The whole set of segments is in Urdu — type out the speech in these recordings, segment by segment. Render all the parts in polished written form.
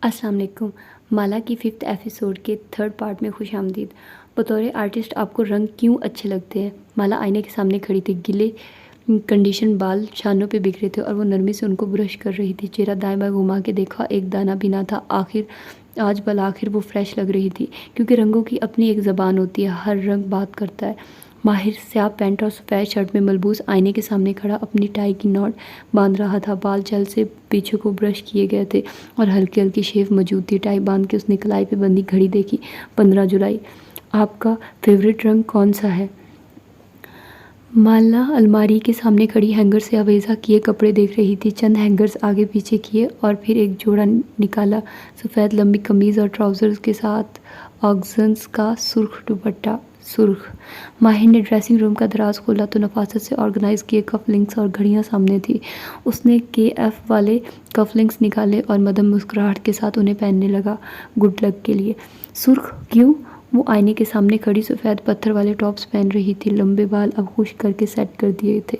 السلام علیکم۔ مالا کی 5th ایپیسوڈ کے 3rd پارٹ میں خوش آمدید۔ بطور آرٹسٹ آپ کو رنگ کیوں اچھے لگتے ہیں؟ مالا آئینے کے سامنے کھڑی تھی، گلے کنڈیشن بال شانوں پہ بکھرے تھے اور وہ نرمی سے ان کو برش کر رہی تھی۔ چہرہ دائیں بائیں گھما کے دیکھا، ایک دانہ بھی نہ تھا۔ آج بالآخر وہ فریش لگ رہی تھی، کیونکہ رنگوں کی اپنی ایک زبان ہوتی ہے، ہر رنگ بات کرتا ہے۔ ماہر سیاہ پینٹ اور سفید شرٹ میں ملبوس آئینے کے سامنے کھڑا اپنی ٹائی کی ناٹ باندھ رہا تھا۔ بال جل سے پیچھے کو برش کیے گئے تھے اور ہلکی ہلکی شیو موجود تھی۔ ٹائی باندھ کے اس نے کلائی پہ بندی گھڑی دیکھی۔ 15 جولائی۔ آپ کا فیوریٹ رنگ کون سا ہے؟ مالا الماری کے سامنے کھڑی ہینگر سے آویزہ کیے کپڑے دیکھ رہی تھی۔ چند ہینگرز آگے پیچھے کیے اور پھر ایک جوڑا نکالا، سفید لمبی قمیض اور ٹراؤزرز کے ساتھ آرگنزا کا سرخ دوپٹہ۔ سرخ۔ ماہر نے ڈریسنگ روم کا دراز کھولا تو نفاست سے آرگنائز کیے کف لنکس اور گھڑیاں سامنے تھی۔ اس نے KF والے کف لنکس نکالے اور مدھم مسکراہٹ کے ساتھ انہیں پہننے لگا، گڈ لک کے لیے۔ سرخ کیوں؟ وہ آئینے کے سامنے کھڑی سفید پتھر والے ٹاپس پہن رہی تھی، لمبے بال اب خشک کر کے سیٹ کر دیے تھے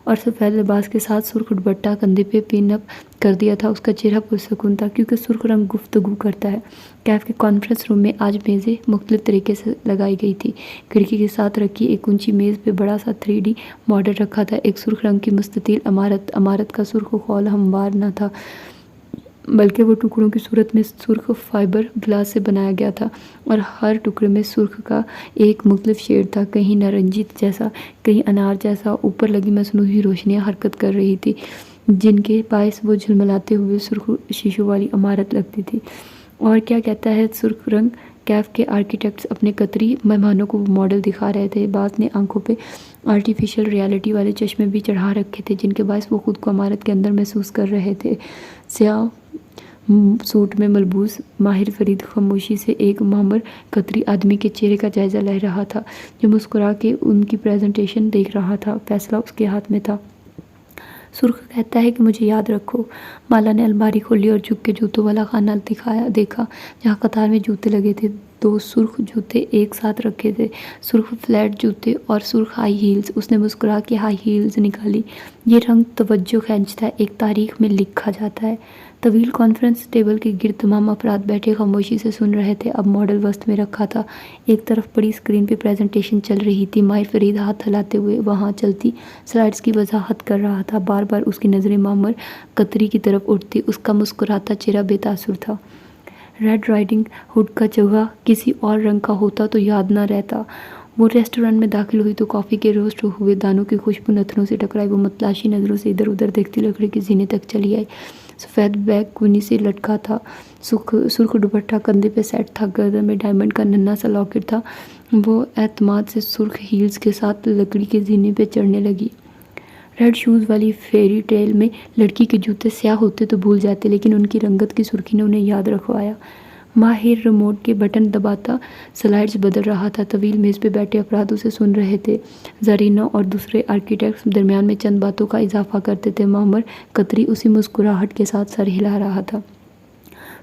اور سفید لباس کے ساتھ سرخ دوپٹہ کندھے پہ پن اپ کر دیا تھا۔ اس کا چہرہ پرسکون تھا کیونکہ سرخ رنگ گفتگو کرتا ہے۔ کیف کے کانفرنس روم میں آج میزیں مختلف طریقے سے لگائی گئی تھی۔ کھڑکی کے ساتھ رکھی ایک اونچی میز پہ بڑا سا 3D ماڈل رکھا تھا، ایک سرخ رنگ کی مستطیل عمارت کا سرخ خول ہموار نہ تھا، بلکہ وہ ٹکڑوں کی صورت میں سرخ فائبر گلاس سے بنایا گیا تھا اور ہر ٹکڑے میں سرخ کا ایک مختلف شیڈ تھا، کہیں نارنجی جیسا، کہیں انار جیسا۔ اوپر لگی مصنوعی روشنیاں حرکت کر رہی تھی، جن کے باعث وہ جھلملاتے ہوئے سرخ شیشوں والی عمارت لگتی تھی۔ اور کیا کہتا ہے سرخ رنگ؟ کیف کے آرکیٹیکٹس اپنے قطری مہمانوں کو وہ ماڈل دکھا رہے تھے۔ بعض نے آنکھوں پہ آرٹیفیشل ریالٹی والے چشمے بھی چڑھا رکھے تھے، جن کے باعث وہ خود کو عمارت کے اندر محسوس کر رہے تھے۔ سیاہ سوٹ میں ملبوس ماہر فرید خاموشی سے ایک معمر قطری آدمی کے چہرے کا جائزہ لے رہا تھا، جو مسکرا کے ان کی پریزنٹیشن دیکھ رہا تھا۔ فیصلہ اس کے ہاتھ میں تھا۔ سرخ کہتا ہے کہ مجھے یاد رکھو۔ مالا نے الماری کھولی اور جھک کے جوتوں والا خانہ دیکھا، جہاں قطار میں جوتے لگے تھے۔ 2 سرخ جوتے ایک ساتھ رکھے تھے، سرخ فلیٹ جوتے اور سرخ ہائی ہیلز۔ اس نے مسکرا کے ہائی ہیلز نکالی۔ یہ رنگ توجہ کھینچتا ہے، ایک تاریخ میں لکھا جاتا ہے۔ طویل کانفرنس ٹیبل کے گرد تمام افراد بیٹھے خاموشی سے سن رہے تھے۔ اب ماڈل وسط میں رکھا تھا، ایک طرف بڑی اسکرین پہ پریزنٹیشن چل رہی تھی۔ ماہر فرید ہاتھ ہلاتے ہوئے وہاں چلتی سلائیڈز کی وضاحت کر رہا تھا۔ بار بار اس کی نظریں معمر قطری کی طرف اٹھتی، اس کا مسکراتا چہرہ بے تاثر تھا۔ ریڈ رائڈنگ ہوڈ کا چوغا کسی اور رنگ کا ہوتا تو یاد نہ رہتا۔ وہ ریسٹورانٹ میں داخل ہوئی تو کافی کے روسٹ ہوئے دانوں کی خوشبو نتنوں سے ٹکرائی۔ وہ متلاشی نظروں سے ادھر ادھر دیکھتی لکڑی کے زینے تک چلی آئی۔ سفید بیگ کونی سے لٹکا تھا، سرخ دوپٹہ کندھے پہ سیٹ تھا، گردن میں ڈائمنڈ کا ننھا سا لاکٹ تھا۔ وہ اعتماد سے سرخ ہیلز کے ساتھ لکڑی کے زینے پہ چڑھنے لگی۔ ریڈ شوز والی فیری ٹیل میں لڑکی کے جوتے سیاہ ہوتے تو بھول جاتے، لیکن ان کی رنگت کی سرخی نے انہیں یاد رکھوایا۔ ماہر ریموٹ کے بٹن دباتا سلائیڈز بدل رہا تھا۔ طویل میز پہ بیٹھے افراد اسے سن رہے تھے۔ زرینہ اور دوسرے آرکیٹیکٹس درمیان میں چند باتوں کا اضافہ کرتے تھے۔ معمر قطری اسی مسکراہٹ کے ساتھ سر ہلا رہا تھا۔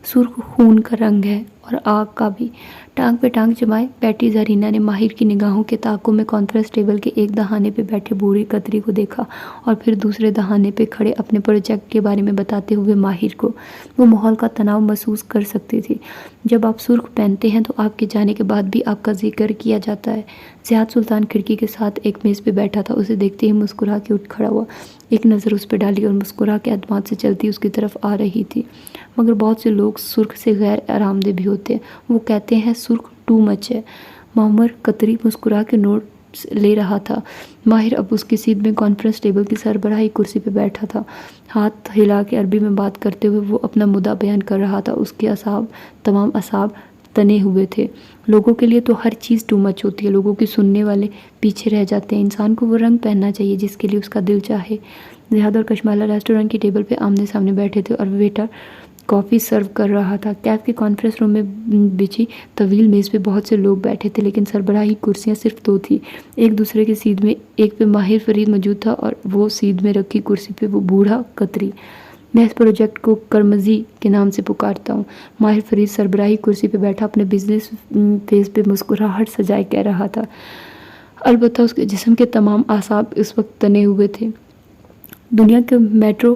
سرخ خون کا رنگ ہے اور آگ کا بھی۔ ٹانگ پہ ٹانگ جمائے بیٹھی زرینہ نے ماہر کی نگاہوں کے تعاقب میں کانفرنس ٹیبل کے ایک دہانے پہ بیٹھے بوڑھی قطری کو دیکھا اور پھر دوسرے دہانے پہ کھڑے اپنے پروجیکٹ کے بارے میں بتاتے ہوئے ماہر کو۔ وہ ماحول کا تناؤ محسوس کر سکتی تھی۔ جب آپ سرخ پہنتے ہیں تو آپ کے جانے کے بعد بھی آپ کا ذکر کیا جاتا ہے۔ زیاد سلطان کھڑکی کے ساتھ ایک میز پہ بیٹھا تھا، اسے دیکھتے ہی مسکرا کے اٹھ کھڑا ہوا، ایک نظر اس پہ ڈالی اور مسکرا کے اعتماد سے چلتی اس کی طرف آ رہی تھی۔ مگر بہت سے لوگ سرخ سے غیر آرام دہ بھی ہوتے ہیں، وہ کہتے ہیں سرخ ٹو مچ ہے۔ معمر قطری مسکرا کے نوٹس لے رہا تھا۔ ماہر اب اس کی سیدھ میں کانفرنس ٹیبل کی سربراہی کرسی پہ بیٹھا تھا، ہاتھ ہلا کے عربی میں بات کرتے ہوئے وہ اپنا مدعا بیان کر رہا تھا۔ اس کے تمام اعصاب تنے ہوئے تھے۔ لوگوں کے لیے تو ہر چیز ٹو مچ ہوتی ہے، لوگوں کی سننے والے پیچھے رہ جاتے ہیں۔ انسان کو وہ رنگ پہننا چاہیے جس کے لیے اس کا دل چاہے۔ زیاد اور کشمالہ ریسٹورانٹ کی ٹیبل پہ آمنے سامنے بیٹھے تھے اور ویٹر کافی سرو کر رہا تھا۔ کیف کے کانفرنس روم میں بچھی طویل میز پہ بہت سے لوگ بیٹھے تھے، لیکن سربراہی کرسیاں صرف 2 تھیں، ایک دوسرے کے سیدھ میں۔ ایک پہ ماہر فرید موجود تھا اور وہ سیدھ میں رکھی کرسی پہ وہ بوڑھا قطری۔ میں اس پروجیکٹ کو کرمزی کے نام سے پکارتا ہوں، ماہر فرید سربراہی کرسی پہ بیٹھا اپنے بزنس فیس پہ مسکراہٹ سجائے کہہ رہا تھا، البتہ اس کے جسم کے تمام اعصاب اس وقت تنے ہوئے تھے۔ دنیا کے میٹرو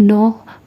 9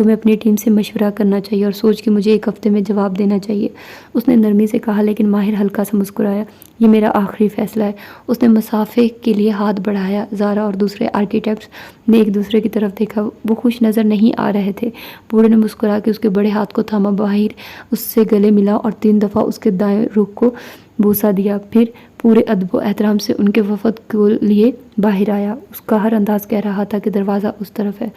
تمہیں اپنی ٹیم سے مشورہ کرنا چاہیے اور سوچ کے مجھے 1 ہفتے میں جواب دینا چاہیے، اس نے نرمی سے کہا، لیکن ماہر ہلکا سا مسکرایا۔ یہ میرا آخری فیصلہ ہے۔ اس نے مسافے کے لیے ہاتھ بڑھایا۔ زارا اور دوسرے آرکیٹیکٹس نے ایک دوسرے کی طرف دیکھا، وہ خوش نظر نہیں آ رہے تھے۔ بوڑھے نے مسکرا کے اس کے بڑے ہاتھ کو تھاما، ماہر اس سے گلے ملا اور 3 دفعہ اس کے دائیں رخ کو بوسہ دیا، پھر پورے ادب و احترام سے ان کے وفد کو لیے باہر آیا۔ اس کا ہر انداز کہہ رہا تھا کہ دروازہ اس طرف ہے۔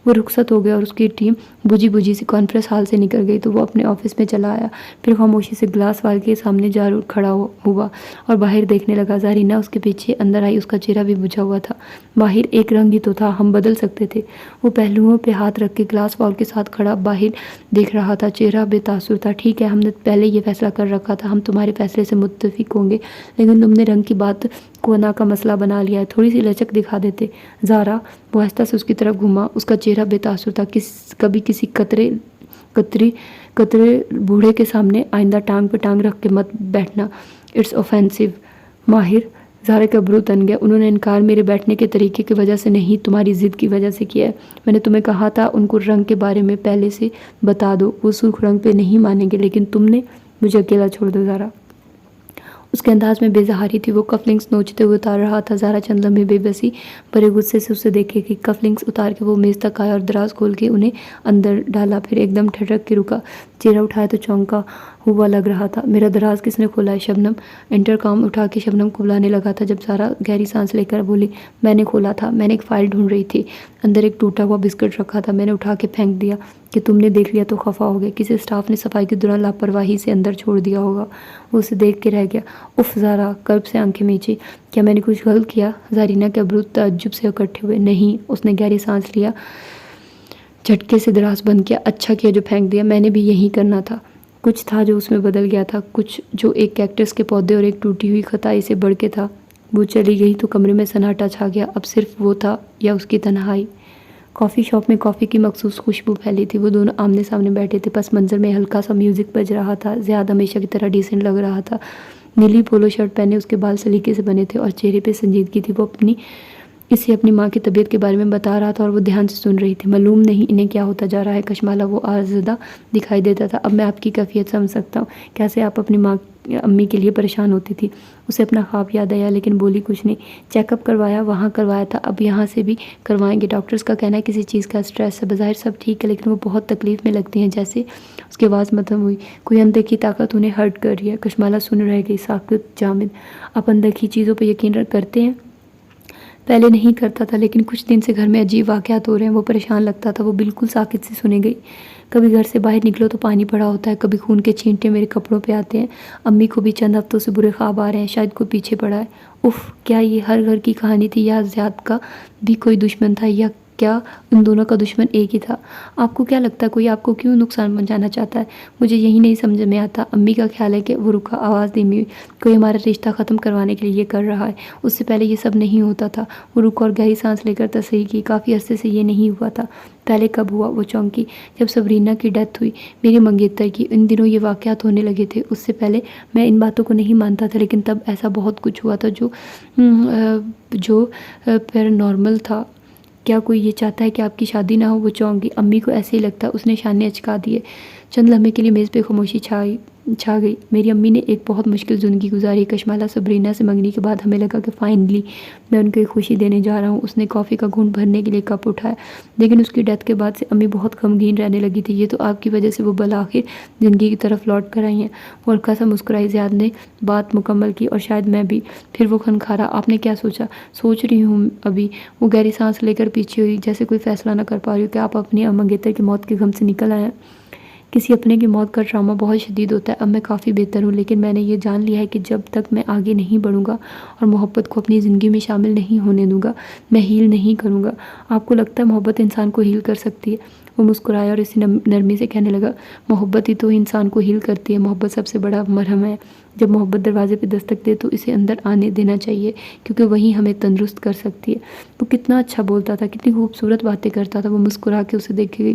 وہ رخصت ہو گیا اور اس کی ٹیم بجھی سی کانفرنس ہال سے نکل گئی تو وہ اپنے آفس میں چلا آیا، پھر خاموشی سے گلاس وال کے سامنے جا کھڑا ہوا اور باہر دیکھنے لگا۔ زرینہ اس کے پیچھے اندر آئی، اس کا چہرہ بھی بجھا ہوا تھا۔ باہر ایک رنگ ہی تو تھا، ہم بدل سکتے تھے۔ وہ پہلوؤں پہ ہاتھ رکھ کے گلاس وال کے ساتھ کھڑا باہر دیکھ رہا تھا، چہرہ بے تاثر تھا۔ ٹھیک ہے، ہم نے پہلے یہ فیصلہ کر رکھا تھا، ہم تمہارے فیصلے سے متفق ہوں گے، لیکن تم نے رنگ کی بات کو نا کا مسئلہ بنا لیا ہے، تھوڑی سی لچک دکھا دیتے۔ زارا وہ آہستہ سے اس کی طرف گھوما، اس کا چہرہ بے تاثر تھا۔ کبھی کسی قطرے بوڑھے کے سامنے آئندہ ٹانگ پہ ٹانگ رکھ کے مت بیٹھنا، اٹس اوفینسو۔ ماہر زارا کا ابرو تن گیا۔ انہوں نے انکار میرے بیٹھنے کے طریقے کی وجہ سے نہیں، تمہاری ضد کی وجہ سے کیا ہے۔ میں نے تمہیں کہا تھا ان کو رنگ کے بارے میں پہلے سے بتا دو، وہ سرخ رنگ پہ نہیں مانیں گے، لیکن تم نے مجھے اکیلا چھوڑ دو۔ زارا اس کے انداز میں بےظہاری تھی، وہ کف لنکس نوچتے ہوئے اتار رہا تھا۔ زارا چند لمحے بے بسی بھرے غصے سے اسے دیکھے گی۔ کف لنکس اتار کے وہ میز تک آیا اور دراز کھول کے انہیں اندر ڈالا، پھر ایک دم ٹھٹک کے رکا، چہرہ اٹھایا تو چونکا ہوا لگ رہا تھا۔ میرا دراز کس نے کھولا ہے؟ شبنم انٹرکام اٹھا کے شبنم کو بلانے لگا تھا جب زارا گہری سانس لے کر بولی، میں نے کھولا تھا، میں نے ایک فائل ڈھونڈ رہی تھی، اندر ایک ٹوٹا ہوا بسکٹ رکھا تھا، میں نے اٹھا کے پھینک دیا کہ تم نے دیکھ لیا تو خفا ہو گئے، کسی اسٹاف نے صفائی کے دوران لاپرواہی سے اندر چھوڑ دیا ہوگا۔ وہ اسے دیکھ کے رہ گیا۔ اف زارا کرب سے آنکھیں میچی، کیا میں نے کچھ غلط کیا؟ زرینہ کے ابرو تعجب سے اکٹھے ہوئے۔ نہیں، اس نے گہری سانس لیا، جھٹکے سے دراز بند کیا۔ اچھا کیا جو پھینک دیا، میں نے بھی یہی کرنا تھا۔ کچھ تھا جو اس میں بدل گیا تھا، کچھ جو ایک کیکٹس کے پودے اور ایک ٹوٹی ہوئی خطائی سے بڑھ کے تھا۔ وہ چلی گئی تو کمرے میں سناٹا چھا گیا، اب صرف وہ تھا یا اس کی تنہائی۔ کافی شاپ میں کافی کی مخصوص خوشبو پھیلی تھی، وہ دونوں آمنے سامنے بیٹھے تھے، پس منظر میں ہلکا سا میوزک بج رہا تھا، زیاد ہمیشہ کی طرح ڈیسنٹ لگ رہا تھا۔ نیلی پولو شرٹ پہنے، اس کے بال سلیقے سے بنے تھے اور چہرے پہ سنجیدگی تھی۔ وہ اسے اپنی ماں کی طبیعت کے بارے میں بتا رہا تھا اور وہ دھیان سے سن رہی تھی۔ معلوم نہیں انہیں کیا ہوتا جا رہا ہے کشمالہ، وہ آزردہ دکھائی دیتا تھا۔ اب میں آپ کی کیفیت سمجھ سکتا ہوں، کیسے آپ اپنی امی کے لیے پریشان ہوتی تھی۔ اسے اپنا خواب یاد آیا لیکن بولی کچھ نہیں۔ چیک اپ کروایا، وہاں کروایا تھا، اب یہاں سے بھی کروائیں گے، ڈاکٹرز کا کہنا ہے کسی چیز کا اسٹریس ہے، بظاہر سب ٹھیک ہے لیکن وہ بہت تکلیف میں لگتی ہیں، جیسے اس کی آواز مدھم ہوئی، کوئی اندیکھی طاقت انہیں ہرٹ کر رہی ہے۔ کشمالہ سن رہ گئی، ساکت جامد۔ آپ اندیکھی چیزوں پہ یقین کرتے ہیں؟ پہلے نہیں کرتا تھا لیکن کچھ دن سے گھر میں عجیب واقعات ہو رہے ہیں، وہ پریشان لگتا تھا۔ وہ بالکل ساکت سے سنے گئی۔ کبھی گھر سے باہر نکلو تو پانی پڑا ہوتا ہے، کبھی خون کے چھینٹے میرے کپڑوں پہ آتے ہیں، امی کو بھی چند ہفتوں سے برے خواب آ رہے ہیں، شاید کوئی پیچھے پڑا ہے۔ اف، کیا یہ ہر گھر کی کہانی تھی یا زیاد کا بھی کوئی دشمن تھا، یا کیا ان دونوں کا دشمن ایک ہی تھا؟ آپ کو کیا لگتا ہے کوئی آپ کو کیوں نقصان پہنچانا چاہتا ہے؟ مجھے یہی نہیں سمجھ میں آتا۔ امی کا خیال ہے کہ وہ رکا، آواز دھیمی ہوئی، کوئی ہمارا رشتہ ختم کروانے کے لیے یہ کر رہا ہے، اس سے پہلے یہ سب نہیں ہوتا تھا۔ وہ رکا اور گہری سانس لے کر تصحیح کی، کافی عرصے سے یہ نہیں ہوا تھا۔ پہلے کب ہوا؟ وہ چونکی، جب صبرینہ کی ڈیتھ ہوئی، میری منگیتر کی۔ ان دنوں یہ واقعات ہونے لگے تھے، اس سے پہلے میں ان باتوں کو نہیں مانتا تھا، لیکن تب ایسا بہت کچھ ہوا تھا جو پیرانارمل تھا۔ کیا کوئی یہ چاہتا ہے کہ آپ کی شادی نہ ہو؟ وہ چونکی، امی کو ایسے ہی لگتا ہے، اس نے شانے اچکا دیے۔ چند لمحے کے لیے میز پہ خاموشی چھا گئی۔ میری امی نے ایک بہت مشکل زندگی گزاری، کشمالہ صبرینہ سے منگنی کے بعد ہمیں لگا کہ فائنلی میں ان کو ایک خوشی دینے جا رہا ہوں۔ اس نے کافی کا گھونٹ بھرنے کے لیے کپ اٹھایا، لیکن اس کی ڈیتھ کے بعد سے امی بہت غمگین رہنے لگی تھی۔ یہ تو آپ کی وجہ سے وہ بالآخر زندگی کی طرف لوٹ کر آئی ہیں۔ وہ ہلکا سا مسکرائی۔ زیاد نے بات مکمل کی، اور شاید میں بھی۔ پھر وہ خنخارا، آپ نے کیا سوچا؟ سوچ رہی ہوں ابھی۔ وہ گہری سانس لے کر پیچھے ہوئی، جیسے کوئی فیصلہ نہ کر پا رہی ہو۔ کہ آپ اپنی منگیتر کی موت کے غم سے نکل آئے ہیں؟ کسی اپنے کی موت کا ڈرامہ بہت شدید ہوتا ہے۔ اب میں کافی بہتر ہوں، لیکن میں نے یہ جان لیا ہے کہ جب تک میں آگے نہیں بڑھوں گا اور محبت کو اپنی زندگی میں شامل نہیں ہونے دوں گا، میں ہیل نہیں کروں گا۔ آپ کو لگتا ہے محبت انسان کو ہیل کر سکتی ہے؟ وہ مسکرایا اور اسی نرمی سے کہنے لگا، محبت ہی تو انسان کو ہیل کرتی ہے، محبت سب سے بڑا مرہم ہے۔ جب محبت دروازے پہ دستک دے تو اسے اندر آنے دینا چاہیے، کیونکہ وہی ہمیں تندرست کر سکتی ہے۔ وہ کتنا اچھا بولتا تھا، کتنی خوبصورت باتیں کرتا تھا۔ وہ مسکرا کے اسے دیکھے گئی۔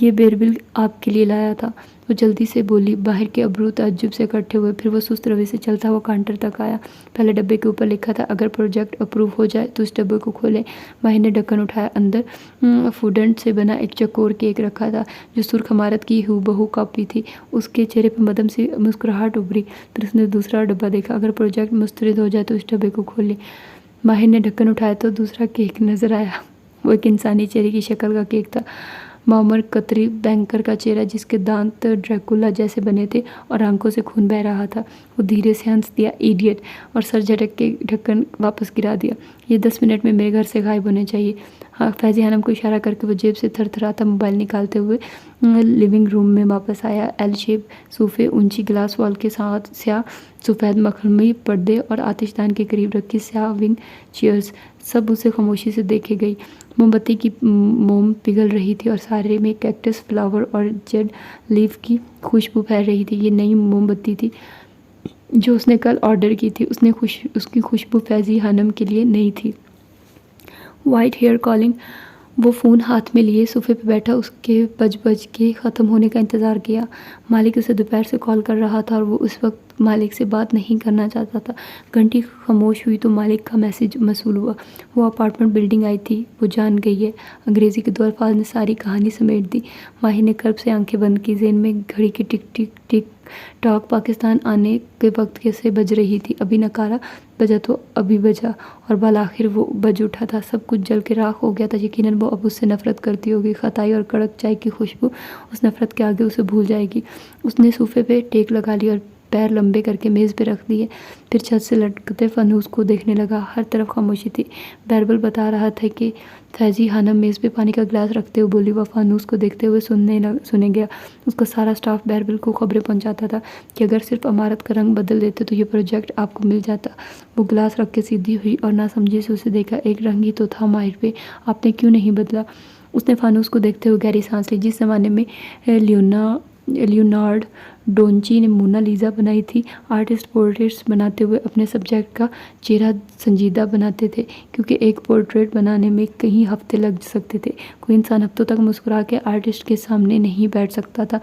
یہ بیربل آپ کے لیے لایا تھا، وہ جلدی سے بولی۔ باہر کے ابرو تعجب سے اکٹھے ہوئے، پھر وہ سست روی سے چلتا ہوا کاؤنٹر تک آیا۔ پہلے ڈبے کے اوپر لکھا تھا، اگر پروجیکٹ اپروو ہو جائے تو اس ڈبے کو کھولیں۔ ماہر نے ڈھکن اٹھایا، اندر فوڈنٹ سے بنا ایک چکور کیک رکھا تھا جو سرخ عمارت کی ہو بہو کاپی تھی۔ اس کے چہرے پہ مدھم سی مسکراہٹ ابھری۔ پھر اس نے دوسرا ڈبہ دیکھا، اگر پروجیکٹ مسترد ہو جائے تو اس ڈبے کو کھولیں۔ ماہر نے ڈھکن اٹھایا تو دوسرا کیک نظر آیا۔ وہ ایک انسانی چہرے کی شکل کا کیک تھا، معمر قطری بینکر کا چہرہ جس کے دانت ڈریکولا جیسے بنے تھے اور آنکھوں سے خون بہہ رہا تھا۔ وہ دھیرے سے ہنس دیا، ایڈیٹ، اور سر جھٹک کے ڈھکن واپس گرا دیا۔ یہ 10 منٹ میں میرے گھر سے غائب ہونے چاہیے۔ فیضی خانم کو اشارہ کر کے وہ جیب سے تھر تھراتا موبائل نکالتے ہوئے لیونگ روم میں واپس آیا۔ ایل شیپ صوفے، اونچی گلاس وال کے ساتھ سیاہ سفید مخملی پردے اور آتش دان کے قریب رکھی سیاہ ونگ چیئرز، سب اسے خاموشی سے دیکھے گئی۔ موم بتی کی موم پگھل رہی تھی اور سارے میں کیکٹس فلاور اور جیڈ لیف کی خوشبو پھیل رہی تھی۔ یہ نئی موم بتی تھی جو اس نے کل آرڈر کی تھی۔ اس کی خوشبو فیضی خانم کے لیے نئی تھی۔ White hair calling. وہ فون ہاتھ میں لیے صوفے پہ بیٹھا اس کے بج کے ختم ہونے کا انتظار کیا۔ مالک اسے دوپہر سے کال کر رہا تھا اور وہ اس وقت مالک سے بات نہیں کرنا چاہتا تھا۔ گھنٹی خاموش ہوئی تو مالک کا میسج موصول ہوا۔ وہ اپارٹمنٹ بلڈنگ آئی تھی، وہ جان گئی ہے۔ انگریزی کے 2 الفاظ نے ساری کہانی سمیٹ دی۔ ماہر نے کرب سے آنکھیں بند کی، ذہن میں گھڑی کی ٹک ٹک ٹک ٹاک پاکستان آنے کے وقت سے بج رہی تھی۔ ابھی نکارا بجا تو ابھی بجا اور بالآخر وہ بج اٹھا تھا۔ سب کچھ جل کے راکھ ہو گیا تھا۔ یقیناً وہ اب اس سے نفرت کرتی ہوگی۔ خطائی اور کڑک چائے کی خوشبو اس نفرت کے آگے اسے بھول جائے گی۔ اس نے صوفے پہ ٹیک لگا لی اور پیر لمبے کر کے میز پہ رکھ دیے، پھر چھت سے لٹکتے فانوس کو دیکھنے لگا۔ ہر طرف خاموشی تھی۔ بیربل بتا رہا تھا کہ فیضی خانم میز پہ پانی کا گلاس رکھتے ہوئے بولی۔ وہ فانوس کو دیکھتے ہوئے سنے گیا۔ اس کا سارا سٹاف بیربل کو خبریں پہنچاتا تھا کہ اگر صرف عمارت کا رنگ بدل دیتے تو یہ پروجیکٹ آپ کو مل جاتا۔ وہ گلاس رکھ کے سیدھی ہوئی اور نہ سمجھی سے اسے دیکھا۔ ایک رنگ ہی تو تھا ماہر پہ، آپ نے کیوں نہیں بدلا؟ اس نے فانوس کو دیکھتے ہوئے گہری سانس لی۔ جس زمانے میں لیونارڈ ڈونچی نے مونا لیزا بنائی تھی، آرٹسٹ پورٹریٹس بناتے ہوئے اپنے سبجیکٹ کا چہرہ سنجیدہ بناتے تھے، کیونکہ ایک پورٹریٹ بنانے میں کئی ہفتے لگ سکتے تھے۔ کوئی انسان ہفتوں تک مسکرا کے آرٹسٹ کے سامنے نہیں بیٹھ سکتا تھا،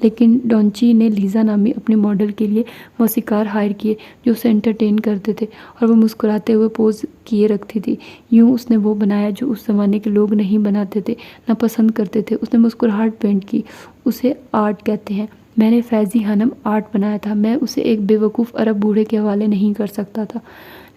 لیکن ڈونچی نے لیزا نامی اپنے ماڈل کے لیے موسیقار ہائر کیے جو اسے انٹرٹین کرتے تھے اور وہ مسکراتے ہوئے پوز کیے رکھتی تھی۔ یوں اس نے وہ بنایا جو اس زمانے کے لوگ نہیں بناتے تھے، نہ پسند کرتے تھے۔ اس نے مسکراہٹ پینٹ کی۔ اسے آرٹ کہتے ہیں۔ میں نے فیضی خانم آرٹ بنایا تھا۔ میں اسے ایک بے وقوف عرب بوڑھے کے حوالے نہیں کر سکتا تھا،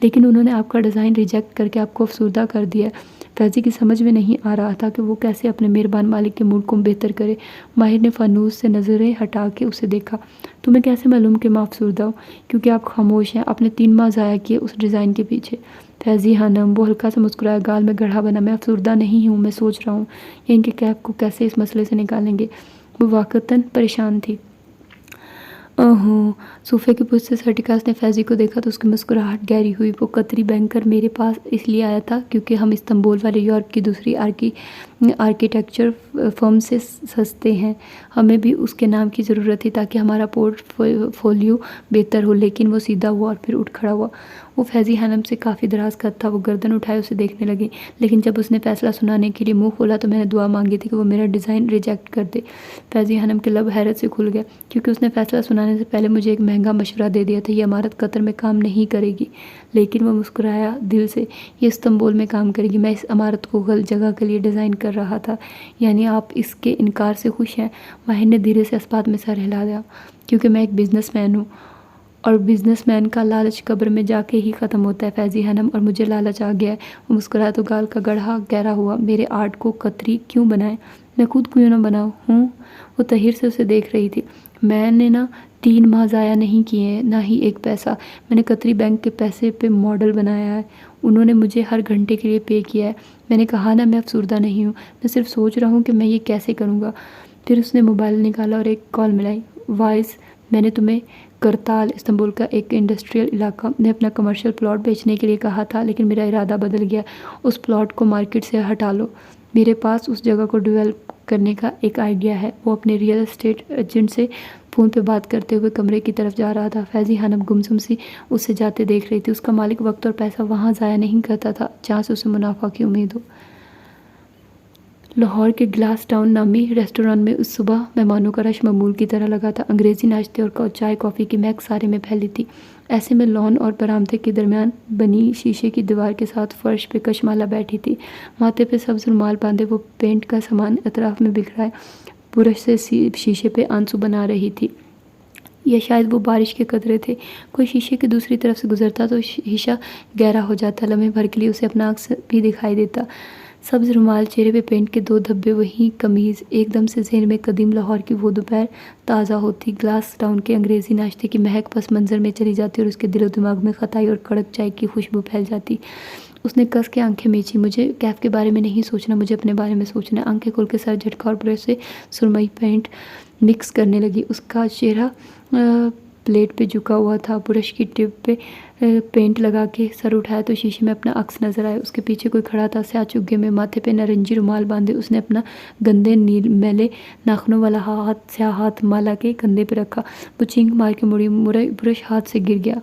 لیکن انہوں نے آپ کا ڈیزائن ریجیکٹ کر کے آپ کو افسردہ کر دیا ہے۔ فیضی کی سمجھ میں نہیں آ رہا تھا کہ وہ کیسے اپنے مہربان مالک کے موڈ کو بہتر کرے۔ ماہر نے فانوس سے نظریں ہٹا کے اسے دیکھا۔ تمہیں کیسے معلوم کہ میں افسردہ ہوں؟ کیونکہ آپ خاموش ہیں۔ آپ نے 3 ماہ ضائع کیے اس ڈیزائن کے پیچھے۔ فیضی خانم، وہ ہلکا سا مسکرایا، گال میں گڑھا بنا۔ میں افسردہ نہیں ہوں، میں سوچ رہا ہوں یہ ان کے کیپ کو کیسے اس مسئلے سے نکالیں گے۔ وہ واقعتاً پریشان تھی۔ اوہ! صوفے کی پشت سے سر ٹکا۔ اس نے فیضی کو دیکھا تو اس کی مسکراہٹ گہری ہوئی۔ وہ قطری بینکر میرے پاس اس لیے آیا تھا کیونکہ ہم استنبول والے یورپ کی دوسری آرکیٹیکچر فرم سے سستے ہیں۔ ہمیں بھی اس کے نام کی ضرورت تھی تاکہ ہمارا پورٹ فولیو بہتر ہو۔ لیکن وہ سیدھا ہوا اور پھر اٹھ کھڑا ہوا۔ وہ فیضی خانم سے کافی دراز قد تھا۔ وہ گردن اٹھائے اسے دیکھنے لگی۔ لیکن جب اس نے فیصلہ سنانے کے لیے منہ کھولا تو میں نے دعا مانگی تھی کہ وہ میرا ڈیزائن ریجیکٹ کر دے۔ فیضی خانم کے لب حیرت سے کھل گیا کیونکہ اس نے فیصلہ سنانے سے پہلے مجھے ایک مہنگا مشورہ دے دیا تھا۔ یہ عمارت قطر میں کام نہیں کرے گی۔ لیکن وہ مسکرایا دل سے، یہ استنبول میں کام کرے گی۔ میں اس عمارت کو غلط جگہ کے لیے ڈیزائن کر رہا تھا۔ یعنی آپ اس کے انکار سے خوش ہیں؟ ماہر نے دھیرے سے اسبات میں سر ہلا دیا۔ کیونکہ میں ایک بزنس مین ہوں اور بزنس مین کا لالچ قبر میں جا کے ہی ختم ہوتا ہے فیضی خانم، اور مجھے لالچ آ گیا ہے۔ وہ مسکرایا تو گال کا گڑھا گہرا ہوا۔ میرے آرٹ کو قطری کیوں بنائیں؟ میں خود کیوں نہ بناؤں ہوں؟ وہ تحیر سے اسے دیکھ رہی تھی۔ میں نے نہ 3 ماہ ضائع نہیں کیے ہیں، نہ ہی ایک پیسہ۔ میں نے قطری بینک کے پیسے پہ ماڈل بنایا ہے۔ انہوں نے مجھے ہر گھنٹے کے لیے پے کیا ہے۔ میں نے کہا نا میں افسردہ نہیں ہوں، میں صرف سوچ رہا ہوں کہ میں یہ کیسے کروں گا۔ پھر اس نے موبائل نکالا اور ایک کال ملائی۔ وائس، میں نے تمہیں کرتال، استنبول کا ایک انڈسٹریل علاقہ میں اپنا کمرشل پلاٹ بیچنے کے لیے کہا تھا، لیکن میرا ارادہ بدل گیا۔ اس پلاٹ کو مارکیٹ سے ہٹا لو۔ میرے پاس اس جگہ کو ڈیولپ کرنے کا ایک آئیڈیا ہے۔ وہ اپنے ریئل اسٹیٹ ایجنٹ سے فون پہ بات کرتے ہوئے کمرے کی طرف جا رہا تھا۔ فیضی خانم گمسم سی اسے جاتے دیکھ رہی تھی۔ اس کا مالک وقت اور پیسہ وہاں ضائع نہیں کرتا تھا جہاں سے اسے منافع کی امید ہو۔ لاہور کے گلاس ٹاؤن نامی ریسٹوران میں اس صبح مہمانوں کا رش معمول کی طرح لگا تھا۔ انگریزی ناشتے اور چائے کافی کی مہک سارے میں پھیلی تھی۔ ایسے میں لان اور برآمدے کے درمیان بنی شیشے کی دیوار کے ساتھ فرش پہ کشمالہ بیٹھی تھی، ماتھے پہ سبز رومال باندھے وہ پینٹ کا سامان اطراف میں بکھرائے برش سے شیشے پہ آنسو بنا رہی تھی، یا شاید وہ بارش کے قطرے تھے۔ کوئی شیشے کی دوسری طرف سے گزرتا تو شیشہ گہرا ہو جاتا، لمحے بھر کے لیے اسے اپنا عکس بھی دکھائی دیتا، سبز رومال، چہرے پہ پینٹ کے 2 دھبے، وہی قمیض۔ ایک دم سے ذہن میں قدیم لاہور کی وہ دوپہر تازہ ہوتی، گلاس ٹاؤن کے انگریزی ناشتے کی مہک پس منظر میں چلی جاتی اور اس کے دل و دماغ میں خطائی اور کڑک چائے کی خوشبو پھیل جاتی۔ اس نے کس کے آنکھیں میچی۔ مجھے کیف کے بارے میں نہیں سوچنا، مجھے اپنے بارے میں سوچنا ہے۔ آنکھیں کھول کے سر جھٹکا اور برش سے سرمئی پینٹ مکس کرنے لگی۔ اس کا چہرہ پلیٹ پہ جھکا ہوا تھا، برش کی ٹپ پہ پینٹ لگا کے سر اٹھایا تو شیشے میں اپنا عکس نظر آیا۔ اس کے پیچھے کوئی کھڑا تھا، سیاہ چگے میں، ماتھے پہ نارنجی رومال باندھے۔ اس نے اپنا گندے میلے ناخنوں والا سیاہ ہاتھ مالا کے کندھے پہ رکھا۔ وہ چینک مار کے مڑی، برش ہاتھ سے گر گیا۔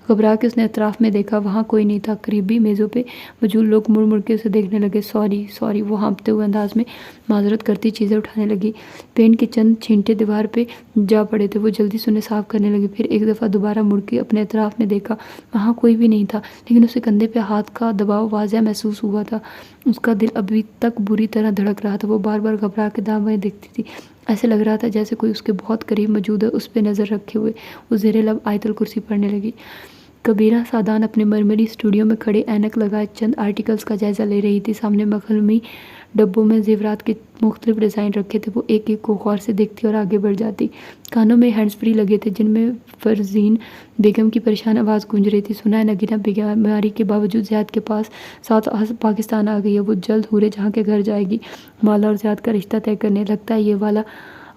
گھبرا کے اس نے اطراف میں دیکھا، وہاں کوئی نہیں تھا۔ قریبی میزوں پہ موجود لوگ مڑ مڑ کے اسے دیکھنے لگے۔ سوری، وہ ہانپتے ہوئے انداز میں معذرت کرتی چیزیں اٹھانے لگی۔ پینٹ کے چند چھینٹے دیوار پہ جا پڑے تھے، وہ جلدی سے انہیں صاف کرنے لگی۔ پھر ایک دفعہ دوبارہ مڑ کے اپنے اطراف میں دیکھا، وہاں کوئی بھی نہیں تھا، لیکن اسے کندھے پہ ہاتھ کا دباؤ واضح محسوس ہوا تھا۔ اس کا دل ابھی تک بری طرح دھڑک رہا تھا۔ وہ بار بار گھبرا کے دائیں بائیں دیکھتی تھی، ایسے لگ رہا تھا جیسے کوئی اس کے بہت قریب موجود ہے۔ اس پہ نظر رکھے ہوئے وہ زیر لب آیت الکرسی پڑھنے لگی۔ کبیرہ سعدان اپنے مرمری اسٹوڈیو میں کھڑے اینک لگائے چند آرٹیکلز کا جائزہ لے رہی تھی۔ سامنے مخملی ڈبوں میں زیورات کے مختلف ڈیزائن رکھے تھے۔ وہ ایک ایک کو غور سے دیکھتی اور آگے بڑھ جاتی۔ کانوں میں ہینڈز فری لگے تھے جن میں فرزین بیگم کی پریشان آواز گونج رہی تھی۔ سنا ہے نگینہ بیماری کے باوجود زیاد کے ساتھ پاکستان آ گئی ہے، وہ جلد حورے جہاں کے گھر جائے گی مالا اور زیاد کا رشتہ طے کرنے۔ لگتا ہے یہ والا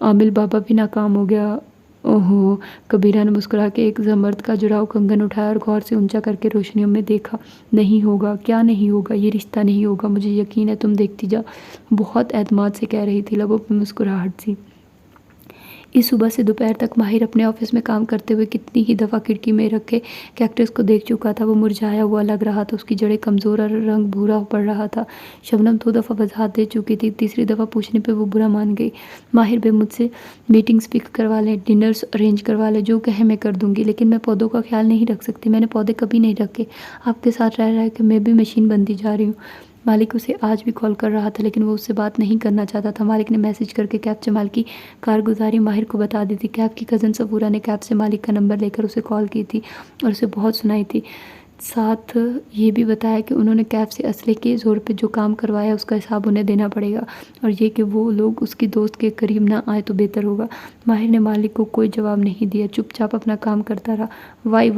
عامل بابا بھی ناکام ہو گیا۔ اوہو، کبیرہ نے مسکرا کے ایک زمرد کا جڑاؤ کنگن اٹھایا اور غور سے اونچا کر کے روشنیوں میں دیکھا۔ نہیں ہوگا، کیا نہیں ہوگا؟ یہ رشتہ نہیں ہوگا، مجھے یقین ہے، تم دیکھتی جا، بہت اعتماد سے کہہ رہی تھی، لبوں پہ مسکراہٹ سی۔ اس صبح سے دوپہر تک ماہر اپنے آفس میں کام کرتے ہوئے کتنی ہی دفعہ کھڑکی میں رکھے کیکٹس کو دیکھ چکا تھا۔ وہ مرجھایا ہوا لگ رہا تھا، اس کی جڑیں کمزور اور رنگ بھورا پڑ رہا تھا۔ شبنم 2 دفعہ وضاحت دے چکی تھی، تیسری دفعہ پوچھنے پہ وہ برا مان گئی۔ ماہر بے، مجھ سے میٹنگز فکس کروا لیں، ڈنرز ارینج کروا لیں، جو کہیں میں کر دوں گی، لیکن میں پودوں کا خیال نہیں رکھ سکتی۔ میں نے پودے کبھی نہیں رکھے، آپ کے ساتھ رہ کے میں بھی مشین بنتی جا رہی ہوں۔ مالک اسے آج بھی کال کر رہا تھا، لیکن وہ اس سے بات نہیں کرنا چاہتا تھا۔ مالک نے میسج کر کے کیف جمال کی کارگزاری ماہر کو بتا دی تھی۔ کیف کی کزن صفورہ نے کیف سے مالک کا نمبر لے کر اسے کال کی تھی اور اسے بہت سنائی تھی، ساتھ یہ بھی بتایا کہ انہوں نے کیف سے اسلحے کے زور پہ جو کام کروایا اس کا حساب انہیں دینا پڑے گا، اور یہ کہ وہ لوگ اس کی دوست کے قریب نہ آئے تو بہتر ہوگا۔ ماہر نے مالک کو کوئی جواب نہیں دیا، چپ چاپ اپنا کام کرتا رہا۔ وائی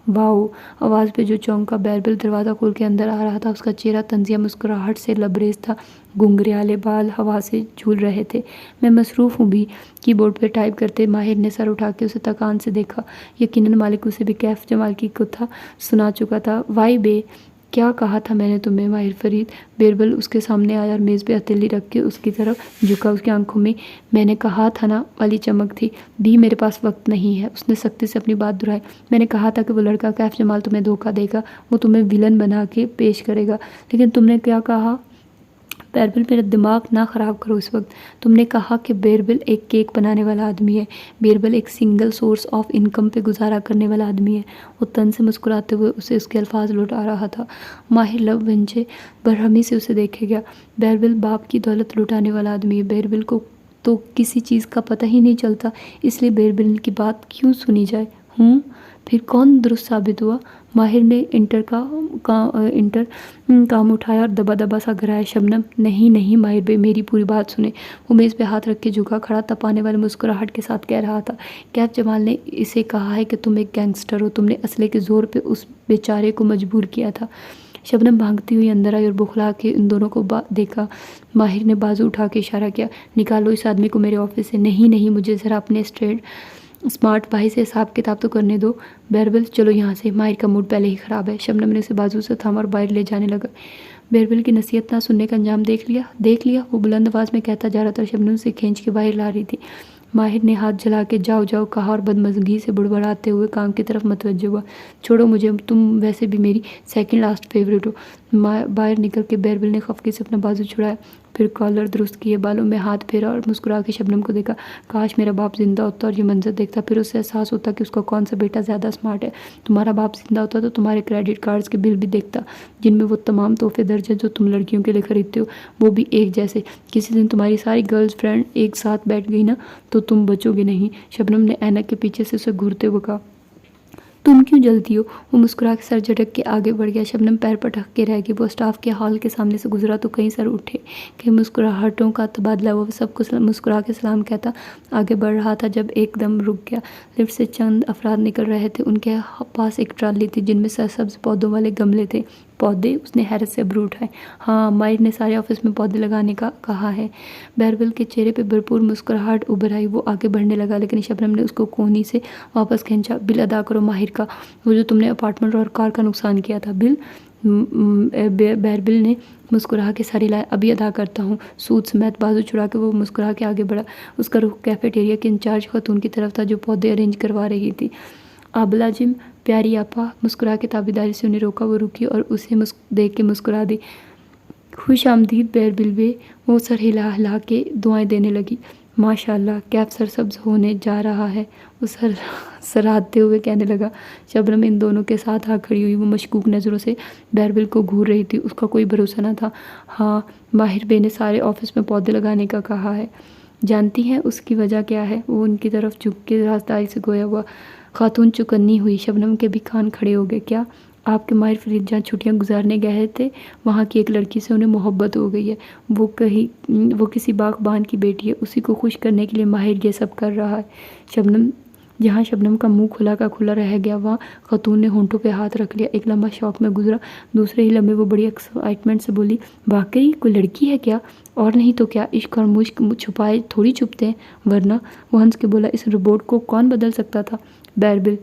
واؤ، آواز پہ جو چونکا بیربل دروازہ کھول کے اندر آ رہا تھا، اس کا چہرہ طنزیہ مسکراہٹ سے لبریز تھا، گھنگریالے بال ہوا سے جھول رہے تھے۔ میں مصروف ہوں بھی، کی بورڈ پہ ٹائپ کرتے ماہر نے سر اٹھا کے اسے تکان سے دیکھا۔ یقیناً مالک اسے بھی کیف جمال کی کتھا سنا چکا تھا۔ وائی بے، کیا کہا تھا میں نے تمہیں؟ ماہر فرید بیربل اس کے سامنے آیا اور میز پہ ہتھیلی رکھ کے اس کی طرف جھکا۔ اس کی آنکھوں میں نے کہا تھا نا والی چمک تھی۔ بھی میرے پاس وقت نہیں ہے، اس نے سختی سے اپنی بات دہرائی۔ میں نے کہا تھا کہ وہ لڑکا کیف جمال تمہیں دھوکہ دے گا، وہ تمہیں ویلن بنا کے پیش کرے گا، لیکن تم نے کیا کہا؟ بیربل، میرا دماغ نہ خراب کرو اس وقت۔ تم نے کہا کہ بیربل ایک کیک بنانے والا آدمی ہے، بیربل ایک سنگل سورس آف انکم پہ گزارا کرنے والا آدمی ہے۔ وہ تن سے مسکراتے ہوئے اسے اس کے الفاظ لوٹا رہا تھا۔ ماہر لب ونجے برہمی سے اسے دیکھے گیا۔ بیربل باپ کی دولت لٹانے والا آدمی ہے، بیربل کو تو کسی چیز کا پتہ ہی نہیں چلتا، اس لیے بیربل کی بات کیوں سنی جائے؟ پھر کون درست ثابت ہوا؟ ماہر نے انٹر کام اٹھایا اور دبا دبا سا گرایا۔ شبنم، نہیں ماہر بھائی، میری پوری بات سنیں۔ وہ میز پہ ہاتھ رکھ کے جھکا کھڑا تپانے والے مسکراہٹ کے ساتھ کہہ رہا تھا، کیف جمال نے اسے کہا ہے کہ تم ایک گینگسٹر ہو، تم نے اسلحے کے زور پہ اس بیچارے کو مجبور کیا تھا۔ شبنم بھاگتی ہوئی اندر آئی اور بخلا کے ان دونوں کو دیکھا۔ ماہر نے بازو اٹھا کے اشارہ کیا، نکالو اس آدمی کو میرے آفس سے۔ نہیں، مجھے ذرا اپنے اسمارٹ بھائی سے حساب کتاب تو کرنے دو۔ بیربل، چلو یہاں سے، ماہر کا موڈ پہلے ہی خراب ہے۔ شبنم نے اسے بازو سے تھاما اور باہر لے جانے لگا۔ بیربل کی نصیحت نہ سننے کا انجام دیکھ لیا، وہ بلند آواز میں کہتا جا رہا تھا۔ شبنم سے کھینچ کے باہر لا رہی تھی۔ ماہر نے ہاتھ جلا کے جاؤ کہا اور بدمزگی سے بڑبڑاتے ہوئے کام کی طرف متوجہ ہوا۔ چھوڑو مجھے، تم ویسے بھی میری سیکنڈ لاسٹ فیورٹ ہو۔ باہر نکل کے بیربل نے خفگی سے اپنا بازو چھڑایا۔ پھر کالر درست کیے، بالوں میں ہاتھ پھیرا اور مسکرا کے شبنم کو دیکھا۔ کاش میرا باپ زندہ ہوتا اور یہ منظر دیکھتا، پھر اسے احساس ہوتا کہ اس کا کون سا بیٹا زیادہ اسمارٹ ہے۔ تمہارا باپ زندہ ہوتا تو تمہارے کریڈٹ کارڈز کے بل بھی دیکھتا، جن میں وہ تمام تحفے درج ہیں جو تم لڑکیوں کے لیے خریدتے ہو، وہ بھی ایک جیسے۔ کسی دن تمہاری ساری گرلز فرینڈ ایک ساتھ بیٹھ گئی نا تو تم بچو گے نہیں۔ شبنم نے اینک کے پیچھے سے اسے گھورتے ہوئے کہا۔ تم کیوں جلتی ہو؟ وہ مسکرا کے سر جھٹک کے آگے بڑھ گیا۔ شبنم پیر پٹک کے رہ گئی۔ وہ اسٹاف کے ہال کے سامنے سے گزرا تو کئی سر اٹھے، کئی مسکراہٹوں کا تبادلہ ہوا۔ وہ سب کو مسکرا کے سلام کہتا آگے بڑھ رہا تھا جب ایک دم رک گیا۔ لفٹ سے چند افراد نکل رہے تھے، ان کے پاس ایک ٹرالی تھی جن میں سرسبز پودوں والے گملے تھے۔ پودے؟ اس نے حیرت سے ابرو اٹھائے۔ ہاں، ماہر نے سارے آفس میں پودے لگانے کا کہا ہے۔ بہربل کے چہرے پہ بھرپور مسکراہٹ ابھر آئی۔ وہ آگے بڑھنے لگا لیکن شبنم نے اس کو کونی سے واپس کھینچا۔ بل ادا کرو ماہر کا، وہ جو تم نے اپارٹمنٹ اور کار کا نقصان کیا تھا۔ بل؟ بہربل نے مسکرا کے سر ہلایا۔ ابھی ادا کرتا ہوں، سود سمیت۔ بازو چھڑا کے وہ مسکرا کے آگے بڑھا۔ اس کا رخ کیفیٹیریا کی انچارج خاتون کی طرف تھا جو پودے ارینج کروا رہی تھی۔ آبلہ جم، پیاری آپا، مسکرا کے تابعداری سے انہیں روکا۔ وہ رکی اور اسے دیکھ کے مسکرا دی۔ خوش آمدید بہربل بے۔ وہ سر ہلا ہلا کے دعائیں دینے لگی۔ ماشاء اللہ، کیف سرسبز ہونے جا رہا ہے، وہ سراہتے ہوئے کہنے لگا۔ شبنم ان دونوں کے ساتھ آ کھڑی ہوئی۔ وہ مشکوک نظروں سے بہربل کو گھور رہی تھی۔ اس کا کوئی بھروسہ نہ تھا۔ ہاں، ماہر بے نے سارے آفس میں پودے لگانے کا کہا ہے۔ جانتی ہیں اس کی وجہ کیا ہے؟ وہ ان کی طرف جھک کے رازداری سے گویا ہوا۔ خاتون چوکنی ہوئی۔ شبنم کے بھی کان کھڑے ہو گئے۔ کیا؟ آپ کے ماہر فرید جہاں چھٹیاں گزارنے گئے تھے وہاں کی ایک لڑکی سے انہیں محبت ہو گئی ہے۔ وہ کسی باغبان کی بیٹی ہے، اسی کو خوش کرنے کے لیے ماہر یہ سب کر رہا ہے۔ جہاں شبنم کا منہ کھلا کا کھلا رہ گیا وہاں خاتون نے ہونٹوں پہ ہاتھ رکھ لیا۔ ایک لمحہ شوق میں گزرا، دوسرے ہی لمحے وہ بڑی ایکسائٹمنٹ سے بولی، واقعی کوئی لڑکی ہے کیا؟ اور نہیں تو کیا، عشق اور مشق چھپائے تھوڑی چھپتے ہیں، ورنہ۔ وہ ہنس کے بولا، اس روبوٹ کو کون بدل سکتا تھا؟ بہربل۔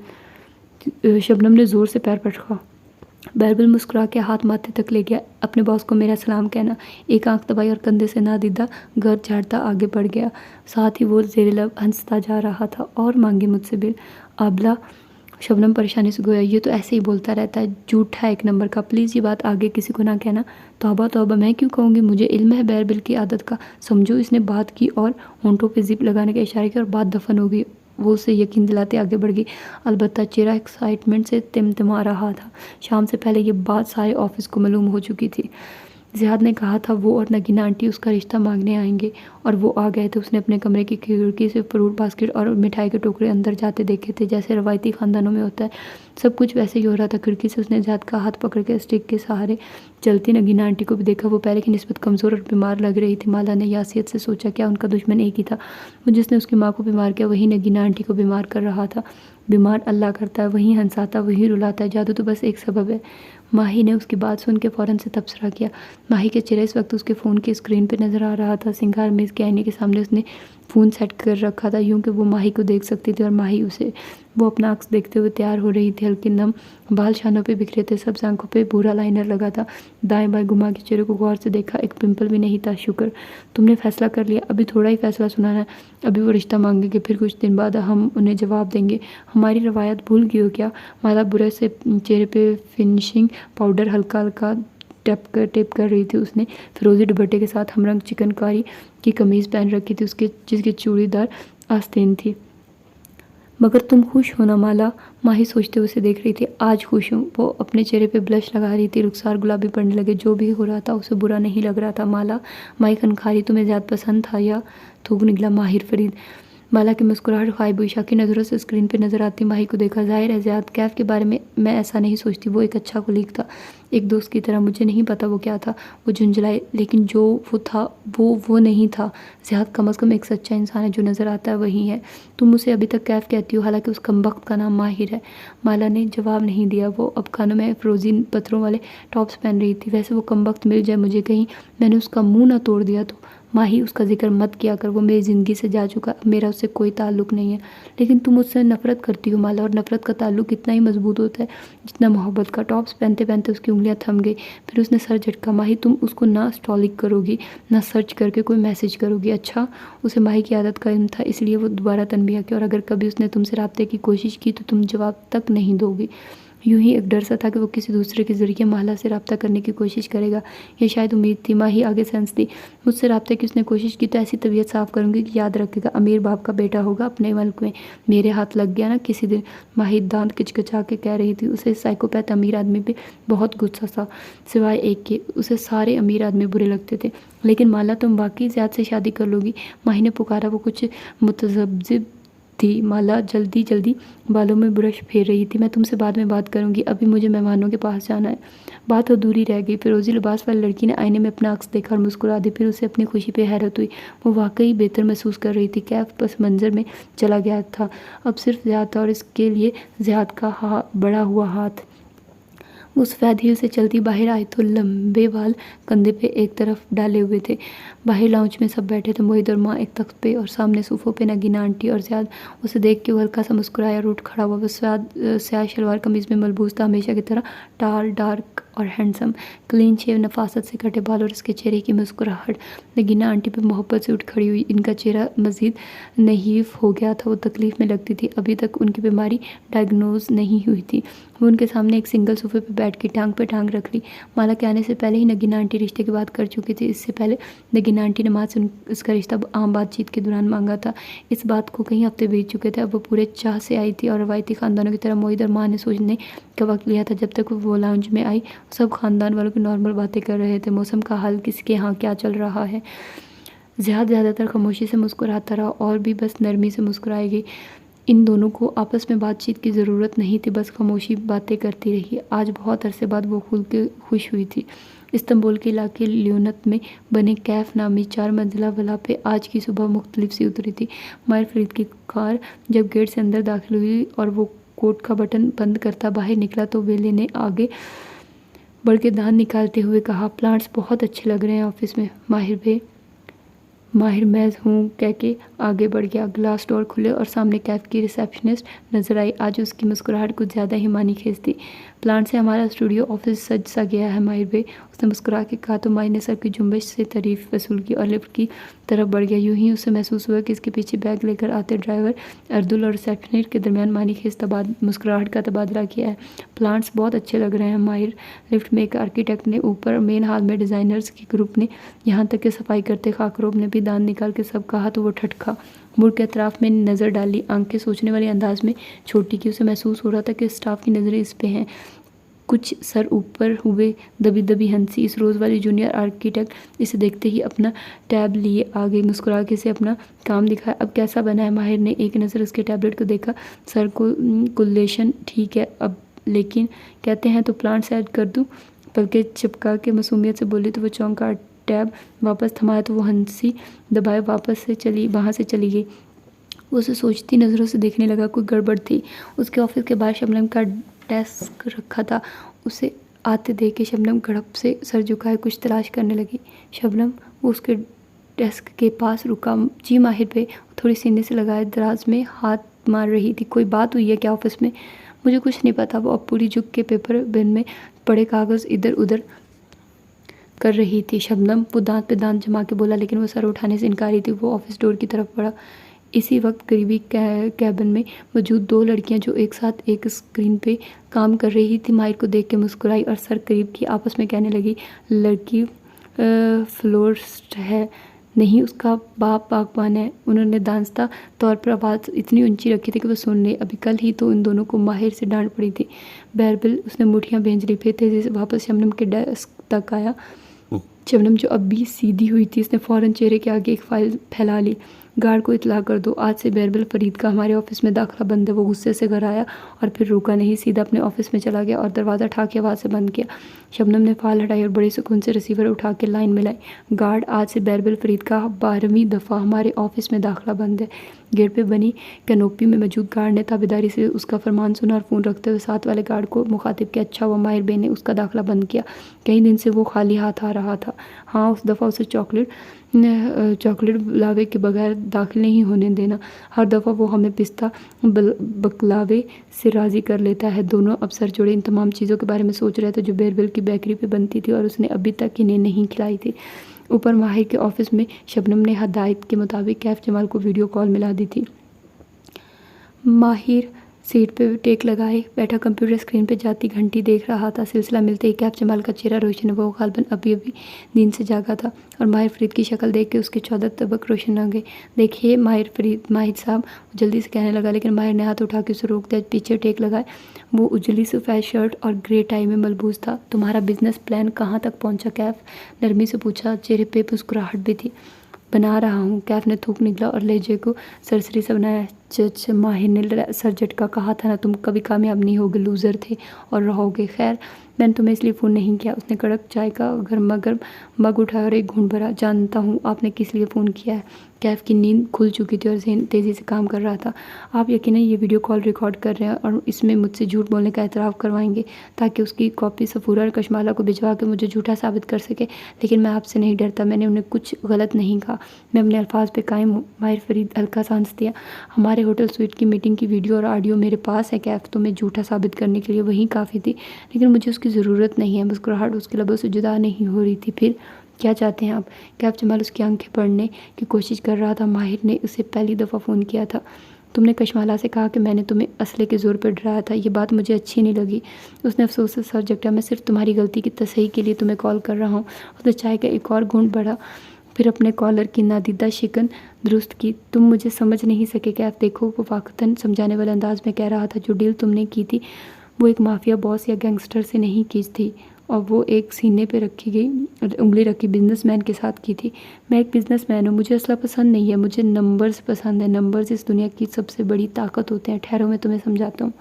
شبنم نے زور سے پیر پٹکا۔ بہربل مسکرا کے ہاتھ ماتھے تک لے گیا۔ اپنے باس کو میرا سلام کہنا۔ ایک آنکھ دبائی اور کندھے سے نادیدہ گھر جھاڑتا آگے بڑھ گیا، ساتھ ہی وہ زیر لب ہنستا جا رہا تھا۔ اور مانگے مجھ سے بل؟ آبلہ، شبنم پریشانی سے گویا، یہ تو ایسے ہی بولتا رہتا ہے، جھوٹا ایک نمبر کا، پلیز یہ بات آگے کسی کو نہ کہنا۔ توبہ توبہ، میں کیوں کہوں گی، مجھے علم ہے بہربل کی عادت کا۔ سمجھو اس نے بات کی اور ہونٹوں پہ زپ لگانے کا اشارہ کیا اور بات دفن ہو گئی۔ وہ اسے یقین دلاتے آگے بڑھ گئی، البتہ چہرہ ایکسائٹمنٹ سے تمتما رہا تھا۔ شام سے پہلے یہ بات سارے آفس کو معلوم ہو چکی تھی۔ زیاد نے کہا تھا وہ اور نگینا آنٹی اس کا رشتہ مانگنے آئیں گے، اور وہ آ گئے تھے۔ اس نے اپنے کمرے کی کھڑکی سے فروٹ باسکٹ اور مٹھائی کے ٹوکرے اندر جاتے دیکھے تھے، جیسے روایتی خاندانوں میں ہوتا ہے۔ سب کچھ ویسے ہی ہو رہا تھا۔ کھڑکی سے اس نے زیاد کا ہاتھ پکڑ کے اسٹک کے سہارے چلتی نگینا آنٹی کو بھی دیکھا۔ وہ پہلے کی نسبت کمزور اور بیمار لگ رہی تھی۔ مالا نے یاسیت سے سوچا، کیا ان کا دشمن ایک ہی تھا؟ وہ جس نے اس کی ماں کو بیمار کیا وہی نگینا آنٹی کو بیمار کر رہا تھا۔ بیمار اللہ کرتا ہے، وہی ہنساتا، وہی رلاتا ہے، جادو تو بس ایک سبب ہے۔ ماہی نے اس کی بات سن کے فوراً سے تبصرہ کیا۔ ماہی کا چہرہ اس وقت اس کے فون کی اسکرین پہ نظر آ رہا تھا۔ سنگار میز کے آئینے کے سامنے اس نے فون سیٹ کر رکھا تھا یوں کہ وہ ماہی کو دیکھ سکتی تھی اور ماہی اسے۔ وہ اپنا عکس دیکھتے ہوئے تیار ہو رہی تھی۔ ہلکے نم بال شانوں پہ بکھرے تھے، سبز آنکھوں پہ بھورا لائنر لگا تھا۔ دائیں بائیں گھما کے چہرے کو غور سے دیکھا، ایک پمپل بھی نہیں تھا۔ شکر، تم نے فیصلہ کر لیا؟ ابھی تھوڑا ہی فیصلہ سنانا ہے۔ ابھی وہ رشتہ مانگیں گے، پھر کچھ دن بعد ہم انہیں جواب دیں گے۔ ہماری روایت بھول گئی ہو کیا؟ مالا برے سے چہرے پہ فنشنگ پاؤڈر ہلکا ہلکا ٹیپ کر رہی تھی۔ اس نے فیروزی دوپٹے کے ساتھ ہم رنگ چکن کاری کی قمیض پہن رکھی تھی، جس کی چوڑی دار آستین تھی۔ مگر تم خوش ہو نا مالا؟ ماہی سوچتے ہوئے اسے دیکھ رہی تھی۔ آج خوش ہوں۔ وہ اپنے چہرے پہ بلش لگا رہی تھی، رخسار گلابی پڑنے لگے۔ جو بھی ہو رہا تھا اسے برا نہیں لگ رہا تھا۔ مالا، ماہی خنخاری، تمہیں زیاد پسند تھا یا؟ تھوک نکلا ماہر فرید۔ مالا کی مسکراہٹ غائب ہوئی۔ شاکی نظروں سے اسکرین پہ نظر آتی ماہی کو دیکھا۔ ظاہر ہے زیاد کیف کے بارے میں ایسا نہیں سوچتی، وہ ایک اچھا کولیگ تھا، ایک دوست کی طرح۔ مجھے نہیں پتا وہ کیا تھا، وہ جھنجھلائی، لیکن جو وہ تھا وہ نہیں تھا۔ زیاد کم از کم ایک سچا انسان ہے، جو نظر آتا ہے وہی ہے۔ تم اسے ابھی تک کیف کہتی ہو، حالانکہ اس کمبخت کا نام ماہر ہے۔ مالا نے جواب نہیں دیا۔ وہ اب کانوں میں فروزی پتھروں والے ٹاپس پہن رہی تھی۔ ویسے وہ کمبخت مل جائے مجھے کہیں، میں نے اس کا منہ نہ توڑ دیا تو۔ ماہی، اس کا ذکر مت کیا کر، وہ میری زندگی سے جا چکا، اب میرا اس سے کوئی تعلق نہیں ہے۔ لیکن تم اس سے نفرت کرتی ہو مالا، اور نفرت کا تعلق اتنا ہی مضبوط ہوتا ہے جتنا محبت کا۔ ٹاپس پہنتے پہنتے اس کی انگلیاں تھم گئی، پھر اس نے سر جھٹکا۔ ماہی، تم اس کو نہ سٹالک کرو گی، نہ سرچ کر کے کوئی میسج کرو گی، اچھا؟ اسے ماہی کی عادت کا علم تھا، اس لیے وہ دوبارہ تنبیہ کیا، اور اگر کبھی اس نے تم سے رابطے کی کوشش کی تو تم جواب تک نہیں دو گی۔ یوں ہی ایک ڈر سا تھا کہ وہ کسی دوسرے کے ذریعے مالا سے رابطہ کرنے کی کوشش کرے گا، یہ شاید امید تھی۔ ماہی آگے سے ہنس دی۔ مجھ سے رابطے کی اس نے کوشش کی تو ایسی طبیعت صاف کروں گی کہ یاد رکھے گا امیر باپ کا بیٹا ہوگا اپنے ملک میں۔ میرے ہاتھ لگ گیا نا کسی دن، ماہی دانت کچکچا کے کہہ رہی تھی۔ اسے سائیکوپیتھ امیر آدمی پہ بہت غصہ تھا، سوائے ایک کے، اسے سارے امیر آدمی برے لگتے تھے۔ لیکن مالا تم واقعی زیاد سے شادی کر لو گی؟ ماہی نے پکارا۔ وہ کچھ متذبذب تھی۔ مالا جلدی بالوں میں برش پھیر رہی تھی۔ میں تم سے بعد میں بات کروں گی، ابھی مجھے مہمانوں کے پاس جانا ہے۔ بات ادھوری رہ گئی۔ فیروزی لباس والی لڑکی نے آئینے میں اپنا عکس دیکھا اور مسکرا دی۔ پھر اسے اپنی خوشی پہ حیرت ہوئی۔ وہ واقعی بہتر محسوس کر رہی تھی۔ کیف پس منظر میں چلا گیا تھا اب صرف زیاد تھا اور اس کے لیے زیاد کا بڑا ہوا ہاتھ۔ وہ سفید ہیل سے چلتی باہر آئی تو لمبے وال کندھے پہ ایک طرف ڈالے ہوئے تھے۔ باہر لاؤنج میں سب بیٹھے تھے، موحد اور ماں ایک تخت پہ اور سامنے صوفوں پہ نگینہ آنٹی اور زیاد۔ اسے دیکھ کے وہ ہلکا سا مسکرایا اور اٹھ کھڑا ہوا۔ وہ سیاہ شلوار قمیض میں ملبوس تھا، ہمیشہ کی طرح ٹال، ڈارک اور ہینڈسم، کلین شیو، نفاست سے کٹے بال اور اس کے چہرے کی مسکراہٹ۔ نگینہ آنٹی پہ محبت سے اٹھ کھڑی ہوئی۔ ان کا چہرہ مزید نحیف ہو گیا تھا، وہ تکلیف میں لگتی تھی، ابھی تک ان کی بیماری ڈائگنوز نہیں ہوئی تھی۔ وہ ان کے سامنے ایک سنگل صوفے پہ بیٹھ کے ٹانگ پہ ٹانگ رکھ لی۔ مالا کے آنے سے پہلے ہی نگینہ آنٹی رشتے کی بات کر چکی تھی۔ اس سے پہلے نگینہ آنٹی نے ماں سے اس کا رشتہ عام بات چیت کے دوران مانگا تھا۔ اس بات کو کئی ہفتے بیت چکے تھے، اب وہ پورے چاہ سے آئی تھی اور روایتی خاندانوں کی طرح موحد اور ماں نے سوچنے کا وقت لیا تھا۔ جب تک وہ لاؤنج میں آئی سب خاندان والوں کی نارمل باتیں کر رہے تھے، موسم کا حال، کس کے ہاں کیا چل رہا ہے۔ زیادہ تر خاموشی سے مسکراتا رہا اور بھی بس نرمی سے مسکرائی گئی۔ ان دونوں کو آپس میں بات چیت کی ضرورت نہیں تھی، بس خاموشی باتیں کرتی رہی۔ آج بہت عرصے بعد وہ کھل کے خوش ہوئی تھی۔ استنبول کے علاقے لیونت میں بنے کیف نامی 4 منزلہ ولا پہ آج کی صبح مختلف سی اتری تھی۔ ماہر فرید کی کار جب گیٹ سے اندر داخل ہوئی اور وہ کوٹ کا بٹن بند کرتا باہر نکلا تو ویلے نے آگے بڑھ کے دانت نکالتے ہوئے کہا، پلانٹس بہت اچھے لگ رہے ہیں آفس میں۔ ماہر محض ہوں کہہ کے آگے بڑھ گیا۔ گلاس ڈور کھلے اور سامنے کیف کی ریسیپشنسٹ نظر آئی۔ آج اس کی مسکراہٹ کچھ زیادہ ہی معنی خیز تھی۔ پلانٹ سے ہمارا اسٹوڈیو آفس سج سا گیا ہے ماہر بھائی، اس نے مسکرا کے کہا تو ماہر نے سر کی جنبش سے تعریف وصول کی اور لفٹ کی طرف بڑھ گیا۔ یوں ہی اسے محسوس ہوا کہ اس کے پیچھے بیگ لے کر آتے ڈرائیور اردل اور ریسیپشنسٹ کے درمیان معنی خیز مسکراہٹ کا تبادلہ کیا ہے۔ پلانٹس بہت اچھے لگ رہے ہیں ماہر۔ لفٹ میں ایک آرکیٹیکٹ نے، اوپر مین ہال میں ڈیزائنرز کے گروپ نے، یہاں تک کہ صفائی کرتے خاکروب نے بھی دانت نکال کے سب کہا تو وہ ٹھٹکا۔ مڑ کے اطراف میں نظر ڈالی، آنکھیں سوچنے والے انداز میں چھوٹی کی۔ اسے محسوس ہو رہا تھا کہ اسٹاف کی نظریں اس پہ ہیں۔ کچھ سر اوپر ہوئے دبی ہنسی۔ اس روز والی جونیئر آرکیٹیکٹ اسے دیکھتے ہی اپنا ٹیب لیے آگے مسکرا کے اسے اپنا کام دکھایا۔ اب کیسا بنا ہے؟ ماہر نے ایک نظر اس کے ٹیبلٹ کو دیکھا۔ سرکولیشن ٹھیک ہے اب، لیکن کہتے ہیں تو پلانٹ ایڈ کر دوں؟ بلکہ چپکا کے معصومیت سے بولی تو وہ چونکا، ٹیب واپس تھمایا تو وہ ہنسی دبائے وہاں سے چلی گئی۔ وہ اسے سوچتی نظروں سے دیکھنے لگا، کوئی گڑبڑ تھی۔ اس کے آفس کے باہر شبنم کا ڈیسک رکھا تھا، اسے آتے دیکھ کے شبنم گڑپ سے سر جھکائے کچھ تلاش کرنے لگی۔ شبنم، وہ اس کے ڈیسک کے پاس رکا۔ جی ماہر بھائی، تھوڑی سینے سے لگائے دراز میں ہاتھ مار رہی تھی۔ کوئی بات ہوئی ہے کیا آفس میں؟ مجھے کچھ نہیں پتا۔ وہ اب پوری جھک کے پیپر بن میں پڑے کاغذ ادھر ادھر کر رہی تھی۔ شبنم، وہ دانت پہ دانت جما کے بولا، لیکن وہ سر اٹھانے سے انکاری تھی۔ وہ آفس ڈور کی طرف بڑھا۔ اسی وقت قریبی کیبن میں موجود 2 لڑکیاں جو ایک ساتھ ایک اسکرین پہ کام کر رہی تھی ماہر کو دیکھ کے مسکرائی اور سر قریب کی، آپس میں کہنے لگی، لڑکی فلورسٹ ہے نہیں، اس کا باپ باغبان ہے۔ انہوں نے دانستہ طور پر آواز اتنی اونچی رکھی تھی کہ وہ سن لے۔ ابھی کل ہی تو ان دونوں کو ماہر سے ڈانٹ پڑی تھی۔ بہرحال اس نے مٹھیاں بھینج لی، پھر تیزی سے واپس شبنم کے ڈیسک تک آیا۔ شبنم جو اب بھی سیدھی ہوئی تھی، اس نے فوراً چہرے کے آگے ایک فائل پھیلا لی۔ گارڈ کو اطلاع کر دو، آج سے بہربل فرید کا ہمارے آفس میں داخلہ بند ہے۔ وہ غصے سے گھر آیا اور پھر رکا نہیں، سیدھا اپنے آفس میں چلا گیا اور دروازہ ٹھا کے آواز سے بند کیا۔ شبنم نے فائل ہٹائی اور بڑے سکون سے ریسیور اٹھا کے لائن میں لائی۔ گارڈ، آج سے بہربل فرید کا 12ویں دفعہ ہمارے آفس میں داخلہ بند ہے۔ گیٹ پہ بنی کینوپی میں موجود گارڈ نے تابعداری سے اس کا فرمان سنا اور فون رکھتے ہوئے ساتھ والے گارڈ کو مخاطب کیا، اچھا ہوا ماہر بے نے اس کا داخلہ بند کیا، کئی دن سے وہ خالی ہاتھ آ رہا تھا۔ ہاں، اس دفعہ اسے چاکلیٹ بلاوے کے بغیر داخل نہیں ہونے دینا۔ ہر دفعہ وہ ہمیں پستہ بکلاوے سے راضی کر لیتا ہے۔ دونوں اب سر جوڑے ان تمام چیزوں کے بارے میں سوچ رہے تھے جو بہربل کی بیکری پہ بنتی تھی اور اس نے ابھی تک انہیں نہیں کھلائی تھی۔ اوپر ماہر کے آفس میں شبنم نے ہدایت کے مطابق کیف جمال کو ویڈیو کال ملا دی تھی۔ ماہر سیٹ پہ ٹیک لگائے بیٹھا کمپیوٹر اسکرین پہ جاتی گھنٹی دیکھ رہا تھا۔ سلسلہ ملتے ہی کیف جمال کا چہرہ روشن ہوا۔ وہ غالباً ابھی نیند سے جاگا تھا اور ماہر فرید کی شکل دیکھ کے اس کے 14 طبق روشن ہو گئے۔ دیکھیے ماہر صاحب، وہ جلدی سے کہنے لگا، لیکن ماہر نے ہاتھ اٹھا کے اسے روک دیا۔ پیچھے ٹیک لگائے وہ اجلی سفید شرٹ اور گرے ٹائی میں ملبوس تھا۔ تمہارا بزنس پلان کہاں تک پہنچا کیف؟ نرمی سے پوچھا، چہرے پہ مسکراہٹ بھی تھی۔ بنا رہا ہوں، کیف نے تھوک نکلا اور لہجے کو سرسری سے بنایا۔ چچ، ماہر نے سر جھٹکا، کہا تھا نا تم کبھی کامیاب نہیں ہوگے، لوزر تھے اور رہو گے۔ خیر، میں نے تمہیں اس لیے فون نہیں کیا۔ اس نے کڑک چائے کا گرما گرم مگ اٹھایا اور ایک گھونٹ بھرا۔ جانتا ہوں آپ نے کس لیے فون کیا ہے۔ کیف کی نیند کھل چکی تھی اور ذہن تیزی سے کام کر رہا تھا۔ آپ یقیناً یہ ویڈیو کال ریکارڈ کر رہے ہیں اور اس میں مجھ سے جھوٹ بولنے کا اعتراف کروائیں گے تاکہ اس کی کاپی صفورہ اور کشمالہ کو بھجوا کے مجھے جھوٹا ثابت کر سکے۔ لیکن میں آپ سے نہیں ڈرتا، میں نے انہیں کچھ غلط نہیں کہا، میں اپنے الفاظ پہ قائم ہوں۔ ماہر فرید ہلکا سانس دیا۔ ہمارے ہوٹل سویٹ کی میٹنگ کی ویڈیو اور آڈیو میرے پاس ہے کیف، تمہیں جھوٹا ثابت کرنے کے لیے وہی کافی تھی، لیکن مجھے اس کی ضرورت نہیں ہے۔ مسکراہٹ اس کے لبوں سے جدا نہیں ہو رہی تھی۔ پھر کیا چاہتے ہیں آپ؟ کیف جمال اس کی آنکھیں پڑھنے کی کوشش کر رہا تھا۔ ماہر نے اسے پہلی دفعہ فون کیا تھا۔ تم نے کشمالہ سے کہا کہ میں نے تمہیں اسلحے کے زور پر ڈرایا تھا، یہ بات مجھے اچھی نہیں لگی۔ اس نے افسوس سے سر جھٹکا۔ میں صرف تمہاری غلطی کی تصحیح کے لیے تمہیں کال کر رہا ہوں۔ اس نے چائے کا ایک اور گھونٹ بڑھا، پھر اپنے کالر کی نادیدہ شکن درست کی۔ تم مجھے سمجھ نہیں سکے کیف، دیکھو، وہ واقعتاً سمجھانے والے انداز میں کہہ رہا تھا، جو ڈیل تم نے کی تھی وہ ایک مافیا باس یا گینگسٹر سے نہیں کی تھی، اور وہ ایک سینے پہ رکھی گئی انگلی رکھی بزنس مین کے ساتھ کی تھی۔ میں ایک بزنس مین ہوں، مجھے اسلحہ پسند نہیں ہے، مجھے نمبرز پسند ہیں۔ نمبرز اس دنیا کی سب سے بڑی طاقت ہوتے ہیں۔ ٹھہرو، میں تمہیں سمجھاتا ہوں۔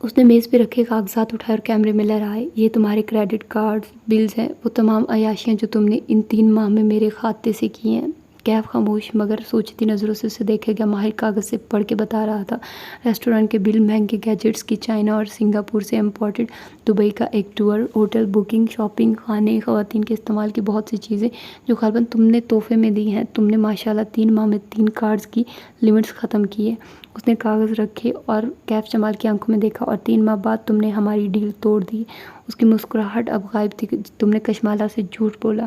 اس نے میز پہ رکھے کاغذات اٹھائے اور کیمرے میں لہرائے۔ یہ تمہارے کریڈٹ کارڈ بلز ہیں، وہ تمام عیاشیاں جو تم نے ان 3 ماہ میں میرے کھاتے سے کی ہیں۔ کیف خاموش مگر سوچتی نظروں سے اسے دیکھے گیا۔ ماہر کاغذ سے پڑھ کے بتا رہا تھا، ریسٹورینٹ کے بل، مہنگے گیجٹس کی چائنا اور سنگاپور سے امپورٹڈ، دبئی کا ایک ٹور، ہوٹل بکنگ، شاپنگ، کھانے، خواتین کے استعمال کی بہت سی چیزیں جو غالباً تم نے تحفے میں دی ہیں۔ تم نے ماشاءاللہ 3 ماہ میں 3 کارڈز کی لمٹس ختم کی ہے۔ اس نے کاغذ رکھے اور کیف جمال کی آنکھوں میں دیکھا، اور 3 ماہ بعد تم نے ہماری ڈیل توڑ دی۔ اس کی مسکراہٹ اب غائب تھی۔ تم نے کشمالہ سے جھوٹ بولا،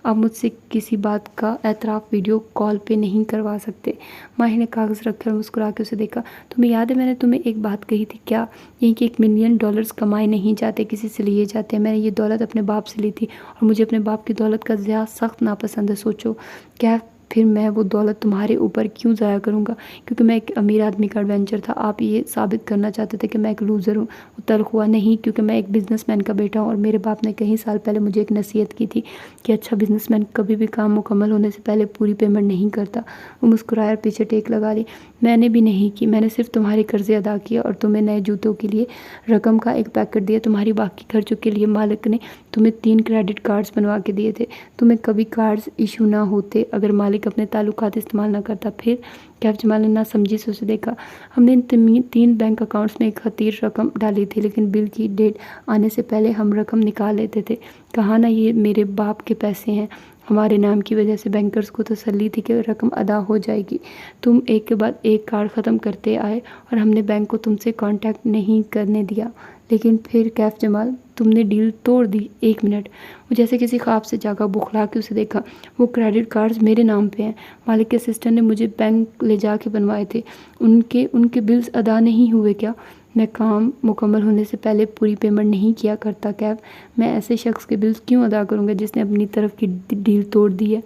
آپ مجھ سے کسی بات کا اعتراف ویڈیو کال پہ نہیں کروا سکتے۔ ماہر نے کاغذ رکھے اور مسکرا کے اسے دیکھا۔ تمہیں یاد ہے میں نے تمہیں ایک بات کہی تھی کیا؟ یہی کہ $1 ملین کمائے نہیں جاتے، کسی سے لیے جاتے ہیں۔ میں نے یہ دولت اپنے باپ سے لی تھی اور مجھے اپنے باپ کی دولت کا ضیاع سخت ناپسند ہے۔ سوچو کیا پھر میں وہ دولت تمہارے اوپر کیوں ضائع کروں گا؟ کیونکہ میں ایک امیر آدمی کا ایڈونچر تھا۔ آپ یہ ثابت کرنا چاہتے تھے کہ میں ایک لوزر ہوں۔ وہ تلخ ہوا، نہیں، کیونکہ میں ایک بزنس مین کا بیٹا ہوں، اور میرے باپ نے کئی سال پہلے مجھے ایک نصیحت کی تھی کہ اچھا بزنس مین کبھی بھی کام مکمل ہونے سے پہلے پوری پیمنٹ نہیں کرتا۔ وہ مسکرایا اور پیچھے ٹیک لگا لی۔ میں نے بھی نہیں کی، میں نے صرف تمہارے قرضے ادا کیے اور تمہیں نئے جوتوں کے لیے رقم کا ایک پیکٹ دیا۔ تمہاری باقی خرچوں کے لیے مالک نے تمہیں 3 کریڈٹ کارڈز بنوا کے دیے تھے۔ تمہیں کبھی کارڈز ایشو نہ ہوتے اگر مالک اپنے تعلقات استعمال نہ کرتا۔ پھر کیف جمال نے ناسمجھی سے اسے دیکھا۔ ہم نے ان 3 بینک اکاؤنٹس میں ایک خطیر رقم ڈالی تھی، لیکن بل کی ڈیٹ آنے سے پہلے ہم رقم نکال لیتے تھے۔ کہا نا یہ میرے باپ کے پیسے ہیں۔ ہمارے نام کی وجہ سے بینکرز کو تسلی تھی کہ رقم ادا ہو جائے گی۔ تم ایک کے بعد ایک کارڈ ختم کرتے آئے اور ہم نے بینک کو تم سے کانٹیکٹ نہیں کرنے دیا۔ لیکن پھر کیف جمال تم نے ڈیل توڑ دی۔ 1 منٹ، وہ جیسے کسی خواب سے جاگا، بخلا کے اسے دیکھا۔ وہ کریڈٹ کارڈز میرے نام پہ ہیں، مالک کے اسسٹنٹ نے مجھے بینک لے جا کے بنوائے تھے۔ ان کے بلز ادا نہیں ہوئے کیا؟ میں کام مکمل ہونے سے پہلے پوری پیمنٹ نہیں کیا کرتا کیف۔ میں ایسے شخص کے بلز کیوں ادا کروں گا جس نے اپنی طرف کی ڈیل توڑ دی ہے؟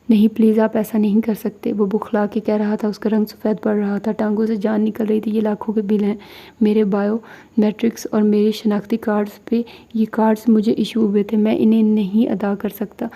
نہیں پلیز، آپ ایسا نہیں کر سکتے، وہ بخلا کے کہہ رہا تھا۔ اس کا رنگ سفید پڑ رہا تھا، ٹانگوں سے جان نکل رہی تھی۔ یہ لاکھوں کے بل ہیں، میرے بایو میٹرکس اور میرے شناختی کارڈز پہ یہ کارڈز مجھے ایشو ہوئے تھے، میں انہیں نہیں ادا کر سکتا۔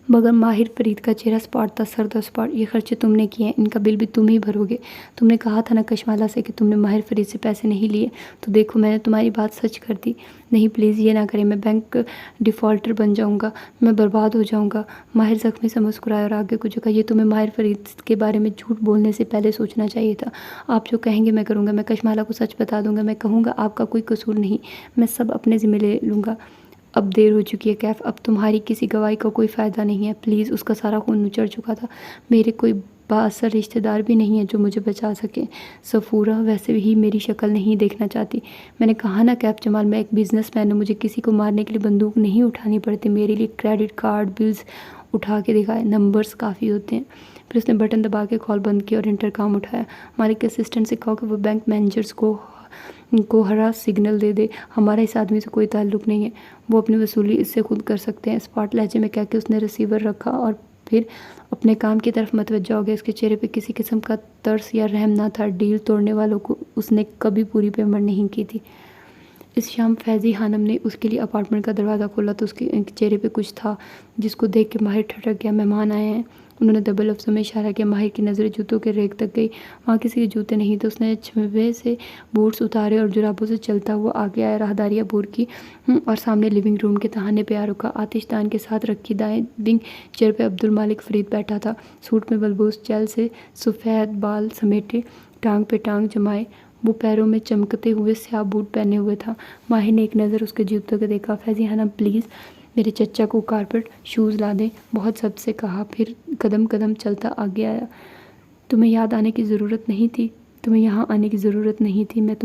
مگر ماہر فرید کا چہرہ سپاٹ تھا، سرد و سپاٹ۔ یہ خرچے تم نے کیے ہیں، ان کا بل بھی تم ہی بھرو گے۔ تم نے کہا تھا نا کشمالہ سے کہ تم نے ماہر فرید سے پیسے نہیں لیے، تو دیکھو میں نے تمہاری بات سچ کر دی۔ نہیں پلیز یہ نہ کریں، میں بینک ڈیفالٹر بن جاؤں گا، میں برباد ہو جاؤں گا۔ ماہر زخمی سے مسکرایا اور آگے کو جھکا۔ یہ تمہیں ماہر فرید کے بارے میں جھوٹ بولنے سے پہلے سوچنا چاہیے تھا۔ آپ جو کہیں گے میں کروں گا، میں کشمالہ کو سچ بتا دوں گا، میں کہوں گا آپ کا کوئی قصور نہیں، میں سب اپنے ذمہ لے لوں گا۔ اب دیر ہو چکی ہے کیف، اب تمہاری کسی گواہی کا کوئی فائدہ نہیں ہے، پلیز۔ اس کا سارا خون نچڑ چکا تھا۔ میرے کوئی بااثر رشتہ دار بھی نہیں ہے جو مجھے بچا سکے۔ صفورہ ویسے ہی میری شکل نہیں دیکھنا چاہتی۔ میں نے کہا نا کیف جمال، میں ایک بزنس مین ہوں، مجھے کسی کو مارنے کے لیے بندوق نہیں اٹھانی پڑتی۔ میرے لیے کریڈٹ کارڈ بلز اٹھا کے دکھائے، نمبرز کافی ہوتے ہیں۔ پھر اس نے بٹن دبا کے کال بند کی اور انٹرکام اٹھایا۔ مالک کے اسسٹنٹ سے کہا کہ وہ بینک مینیجرز کو ہرا سگنل دے دے، ہمارا اس آدمی سے کوئی تعلق نہیں ہے، وہ اپنی وصولی اس سے خود کر سکتے ہیں۔ اسپاٹ لہجے میں کہہ کے اس نے ریسیور رکھا اور پھر اپنے کام کی طرف متوجہ ہو گیا۔ اس کے چہرے پہ کسی قسم کا ترس یا رحم نہ تھا۔ ڈیل توڑنے والوں کو اس نے کبھی پوری پیمنٹ نہیں کی تھی۔ اس شام فیضی خانم نے اس کے لیے اپارٹمنٹ کا دروازہ کھولا تو اس کے چہرے پہ کچھ تھا جس کو دیکھ کے ماہر ٹھٹک گیا۔ مہمان آئے ہیں، انہوں نے دبل لفظوں میں اشارہ کیا۔ ماہر کی نظریں جوتوں کے ریک تک گئی، وہاں کسی کے جوتے نہیں تھے۔ اس نے چھوے سے بوٹس اتارے اور جرابوں سے چلتا ہوا آگے آیا، راہداری عبور کی اور سامنے لیونگ روم کے تہانے پہ آ رکا۔ آتش دان کے ساتھ رکھی دائیں چیئر پہ عبدالمالک فرید بیٹھا تھا، سوٹ میں بلبوس چیل سے سفید بال سمیٹے، ٹانگ پہ ٹانگ جمائے، وہ پیروں میں چمکتے ہوئے سیاہ بوٹ پہنے ہوئے تھا۔ ماہر نے ایک نظر اس کے جوتوں کو دیکھا۔ فیضی خانم پلیز میرے چچا کو کارپیٹ شوز لا دیں، بہت سب سے کہا، پھر قدم قدم چلتا آگے آیا۔ تمہیں یاد آنے کی ضرورت نہیں تھی، تمہیں یہاں آنے کی ضرورت نہیں تھی، میں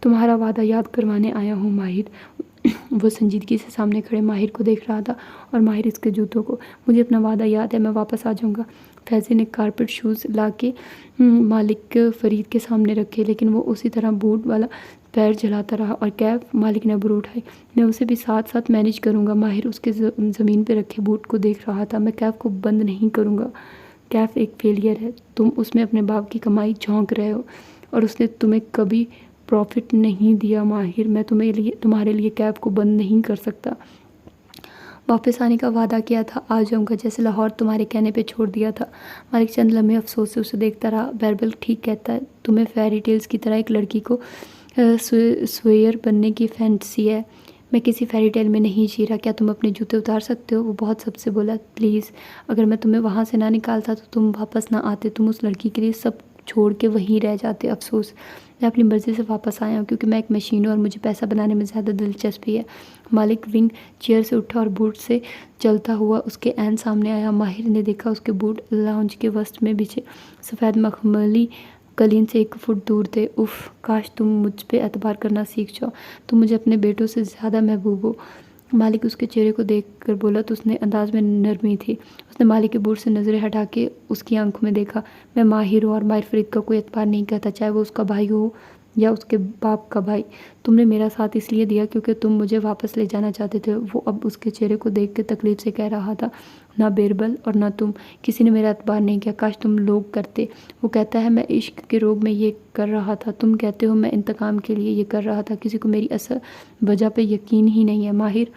تمہارا وعدہ یاد کروانے آیا ہوں ماہر۔ وہ سنجیدگی سے سامنے کھڑے ماہر کو دیکھ رہا تھا اور ماہر اس کے جوتوں کو۔ مجھے اپنا وعدہ یاد ہے، میں واپس آ جاؤں گا۔ فیضی نے کارپیٹ شوز لا کے مالک فرید کے سامنے رکھے، لیکن وہ اسی طرح بوٹ والا پیر جلاتا رہا اور کیف مالک نے ابرو اٹھائی۔ میں اسے بھی ساتھ ساتھ مینیج کروں گا۔ ماہر اس کے زمین پہ رکھے بوٹ کو دیکھ رہا تھا۔ میں کیف کو بند نہیں کروں گا، کیف ایک فیلئر ہے، تم اس میں اپنے باپ کی کمائی جھونک رہے ہو اور اس نے تمہیں کبھی پروفٹ نہیں دیا ماہر۔ میں تمہارے لیے کیف کو بند نہیں کر سکتا۔ واپس آنے کا وعدہ کیا تھا، آ جاؤں گا، جیسے لاہور تمہارے کہنے پہ چھوڑ دیا تھا۔ مالک چند لمحے افسوس سے اسے دیکھتا رہا۔ بیربل ٹھیک کہتا ہے، تمہیں فیری ٹیلز کی طرح ایک لڑکی کو سویئر بننے کی فینٹسی ہے۔ میں کسی فیری ٹیل میں نہیں جی رہا۔ کیا تم اپنے جوتے اتار سکتے ہو؟ وہ بہت سب سے بولا، پلیز، اگر میں تمہیں وہاں سے نہ نکالتا تو تم واپس نہ آتے، تم اس لڑکی کے لیے سب چھوڑ کے وہیں رہ جاتے۔ افسوس، میں اپنی مرضی سے واپس آیا ہوں کیونکہ میں ایک مشین ہوں اور مجھے پیسہ بنانے میں زیادہ دلچسپی ہے۔ مالک ونگ چیئر سے اٹھا اور بوٹ سے چلتا ہوا اس کے عین سامنے آیا۔ ماہر نے دیکھا اس کے بوٹ لاؤنج کے وسط میں بچھے سفید مخملی قالین سے 1 فٹ دور تھے۔ اف، کاش تم مجھ پہ اعتبار کرنا سیکھ جاؤ، تم مجھے اپنے بیٹوں سے زیادہ محبوب ہو۔ مالک اس کے چہرے کو دیکھ کر بولا تو اس نے انداز میں نرمی تھی۔ اس نے مالک کے بوٹ سے نظریں ہٹا کے اس کی آنکھوں میں دیکھا۔ میں ماہر ہوں اور ماہر فرید کا کوئی اعتبار نہیں کرتا، چاہے وہ اس کا بھائی ہو یا اس کے باپ کا بھائی۔ تم نے میرا ساتھ اس لیے دیا کیونکہ تم مجھے واپس لے جانا چاہتے تھے۔ وہ اب اس کے چہرے کو دیکھ کے تکلیف سے کہہ رہا تھا، نہ بیربل اور نہ تم، کسی نے میرا اعتبار نہیں کیا، کاش تم لوگ کرتے۔ وہ کہتا ہے میں عشق کے روگ میں یہ کر رہا تھا، تم کہتے ہو میں انتقام کے لیے یہ کر رہا تھا، کسی کو میری اصل وجہ پہ یقین ہی نہیں ہے ماہر۔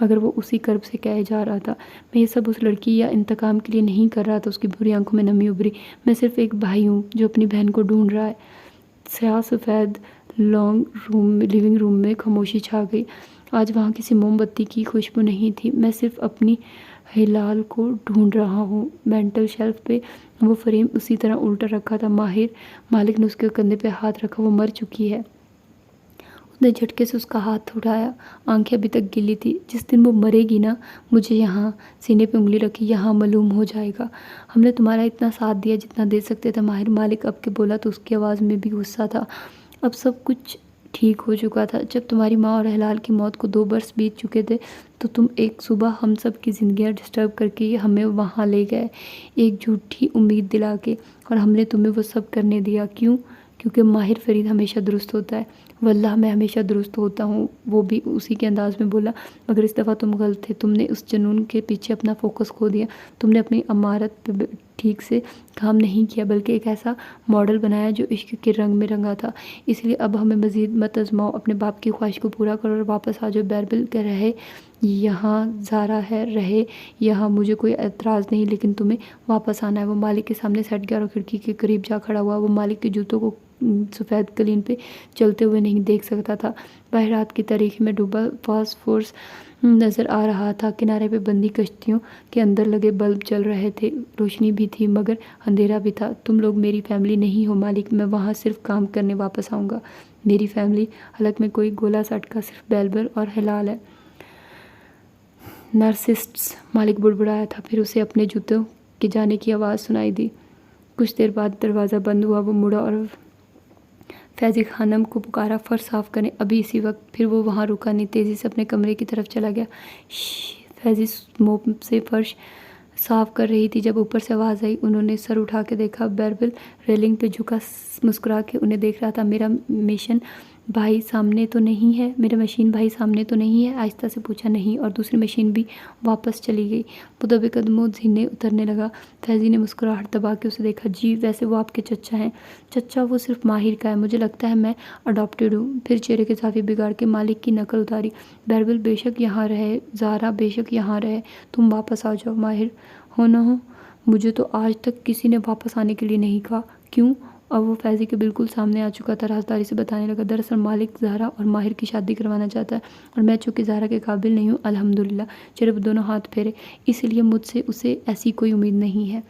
مگر وہ اسی کرب سے کہے جا رہا تھا، میں یہ سب اس لڑکی یا انتقام کے لیے نہیں کر رہا تھا۔ اس کی بری آنکھوں میں نمی ابھری۔ میں صرف ایک بھائی ہوں جو اپنی بہن کو ڈھونڈ رہا ہے۔ سیاہ سفید لیونگ روم میں خاموشی چھا گئی۔ آج وہاں کسی موم بتی کی خوشبو نہیں تھی۔ میں صرف اپنی ہلال کو ڈھونڈ رہا ہوں۔ مینٹل شیلف پہ وہ فریم اسی طرح الٹا رکھا تھا۔ مالک نے اس کے کندھے پہ ہاتھ رکھا، وہ مر چکی ہے۔ اس نے جھٹکے سے اس کا ہاتھ اٹھایا، آنکھیں ابھی تک گیلی تھی۔ جس دن وہ مرے گی نا، مجھے یہاں سینے پہ انگلی رکھی، یہاں معلوم ہو جائے گا۔ ہم نے تمہارا اتنا ساتھ دیا جتنا دے سکتے تھے ماہر۔ مالک اب کے بولا تو اس کی آواز میں بھی غصہ تھا۔ اب سب کچھ ٹھیک ہو چکا تھا۔ جب تمہاری ماں اور ہلال کی موت کو 2 برس بیت چکے تھے تو تم ایک صبح ہم سب کی زندگیاں ڈسٹرب کر کے ہمیں وہاں لے گئے، ایک جھوٹی امید دلا کے، اور ہم نے تمہیں وہ سب کرنے دیا۔ کیوں؟ کیونکہ ماہر فرید ہمیشہ درست ہوتا ہے۔ واللہ میں ہمیشہ درست ہوتا ہوں، وہ بھی اسی کے انداز میں بولا، مگر اس دفعہ تم غلط تھے۔ تم نے اس جنون کے پیچھے اپنا فوکس کھو دیا۔ تم نے اپنی عمارت پہ ٹھیک سے کام نہیں کیا بلکہ ایک ایسا ماڈل بنایا جو عشق کے رنگ میں رنگا تھا۔ اس لیے اب ہمیں مزید مت آزماؤ، اپنے باپ کی خواہش کو پورا کرو اور واپس آ جاؤ۔ بیربل کہہ رہے یہاں زارا ہے، رہے یہاں، مجھے کوئی اعتراض نہیں، لیکن تمہیں واپس آنا ہے۔ وہ مالک کے سامنے سیٹ گیا اور کھڑکی کے قریب جا کھڑا ہوا۔ وہ مالک کے جوتوں کو سفید قالین پہ چلتے ہوئے نہیں دیکھ سکتا تھا۔ باہر رات کی تاریکی میں ڈوبا فاسفورس نظر آ رہا تھا۔ کنارے پہ بندی کشتیوں کے اندر لگے بلب جل رہے تھے۔ روشنی بھی تھی مگر اندھیرا بھی تھا۔ تم لوگ میری فیملی نہیں ہو مالک، میں وہاں صرف کام کرنے واپس آؤں گا۔ میری فیملی؟ حلق میں کوئی گولا سٹکا، صرف بیربل اور ہلال ہے۔ نارسسسٹس، مالک بڑبڑایا تھا، پھر اسے اپنے جوتوں کے جانے کی آواز سنائی دی۔ کچھ دیر بعد دروازہ بند ہوا۔ وہ مڑا اور فیضی خانم کو پکارا، فرش صاف کریں ابھی اسی وقت۔ پھر وہ وہاں رکا نہیں، تیزی سے اپنے کمرے کی طرف چلا گیا۔ فیضی موپ سے فرش صاف کر رہی تھی جب اوپر سے آواز آئی۔ انہوں نے سر اٹھا کے دیکھا۔ بیربل ریلنگ پہ جھکا مسکرا کے انہیں دیکھ رہا تھا۔ میرا مشین بھائی سامنے تو نہیں ہے؟ آہستہ سے پوچھا۔ نہیں، اور دوسری مشین بھی واپس چلی گئی۔ وہ دبے قدموں زینے اترنے لگا۔ فیضی نے مسکراہٹ دبا کے اسے دیکھا۔ جی، ویسے وہ آپ کے چچا ہیں؟ چچا وہ صرف ماہر کا ہے، مجھے لگتا ہے میں اڈاپٹیڈ ہوں۔ پھر چہرے کے صافی بگاڑ کے مالک کی نقل اتاری۔ بیربل بے شک یہاں رہے، زہرا بے شک یہاں رہے، تم واپس آ جاؤ، ماہر ہو نہ ہو۔ مجھے تو آج تک کسی نے واپس آنے کے لیے نہیں کہا۔ کیوں؟ اب وہ فیضی کے بالکل سامنے آ چکا تھا، رازداری سے بتانے لگا۔ دراصل مالک زہرا اور ماہر کی شادی کروانا چاہتا ہے، اور میں چونکہ زہرا کے قابل نہیں ہوں، الحمدللہ، چہرے پر دونوں ہاتھ پھیرے، اس لیے مجھ سے اسے ایسی کوئی امید نہیں ہے۔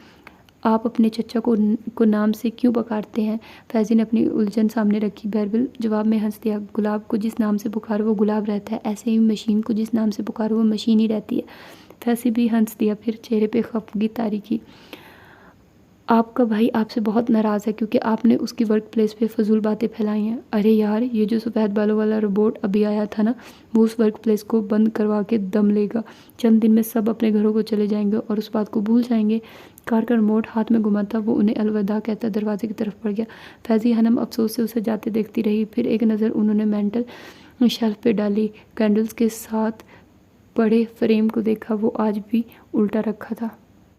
آپ اپنے چچا کو نام سے کیوں پکارتے ہیں؟ فیضی نے اپنی الجھن سامنے رکھی۔ بیربل جواب میں ہنس دیا۔ گلاب کو جس نام سے پکارو وہ گلاب رہتا ہے، ایسے ہی مشین کو جس نام سے پکارو وہ مشین ہی رہتی ہے۔ فیضی بھی ہنس دیا، پھر چہرے پہ خفگی طاری کی۔ آپ کا بھائی آپ سے بہت ناراض ہے کیونکہ آپ نے اس کی ورک پلیس پہ فضول باتیں پھیلائی ہیں۔ ارے یار، یہ جو سفید بالوں والا روبوٹ ابھی آیا تھا نا، وہ اس ورک پلیس کو بند کروا کے دم لے گا۔ چند دن میں سب اپنے گھروں کو چلے جائیں گے اور اس بات کو بھول جائیں گے۔ کار کا ریموٹ ہاتھ میں گھماتا وہ انہیں الوداع کہتا دروازے کی طرف بڑھ گیا۔ فیضی ہنم افسوس سے اسے جاتے دیکھتی رہی۔ پھر ایک نظر انہوں نے مینٹل شیلف پہ ڈالی۔ کینڈلز کے ساتھ بڑے فریم کو دیکھا، وہ آج بھی الٹا رکھا تھا۔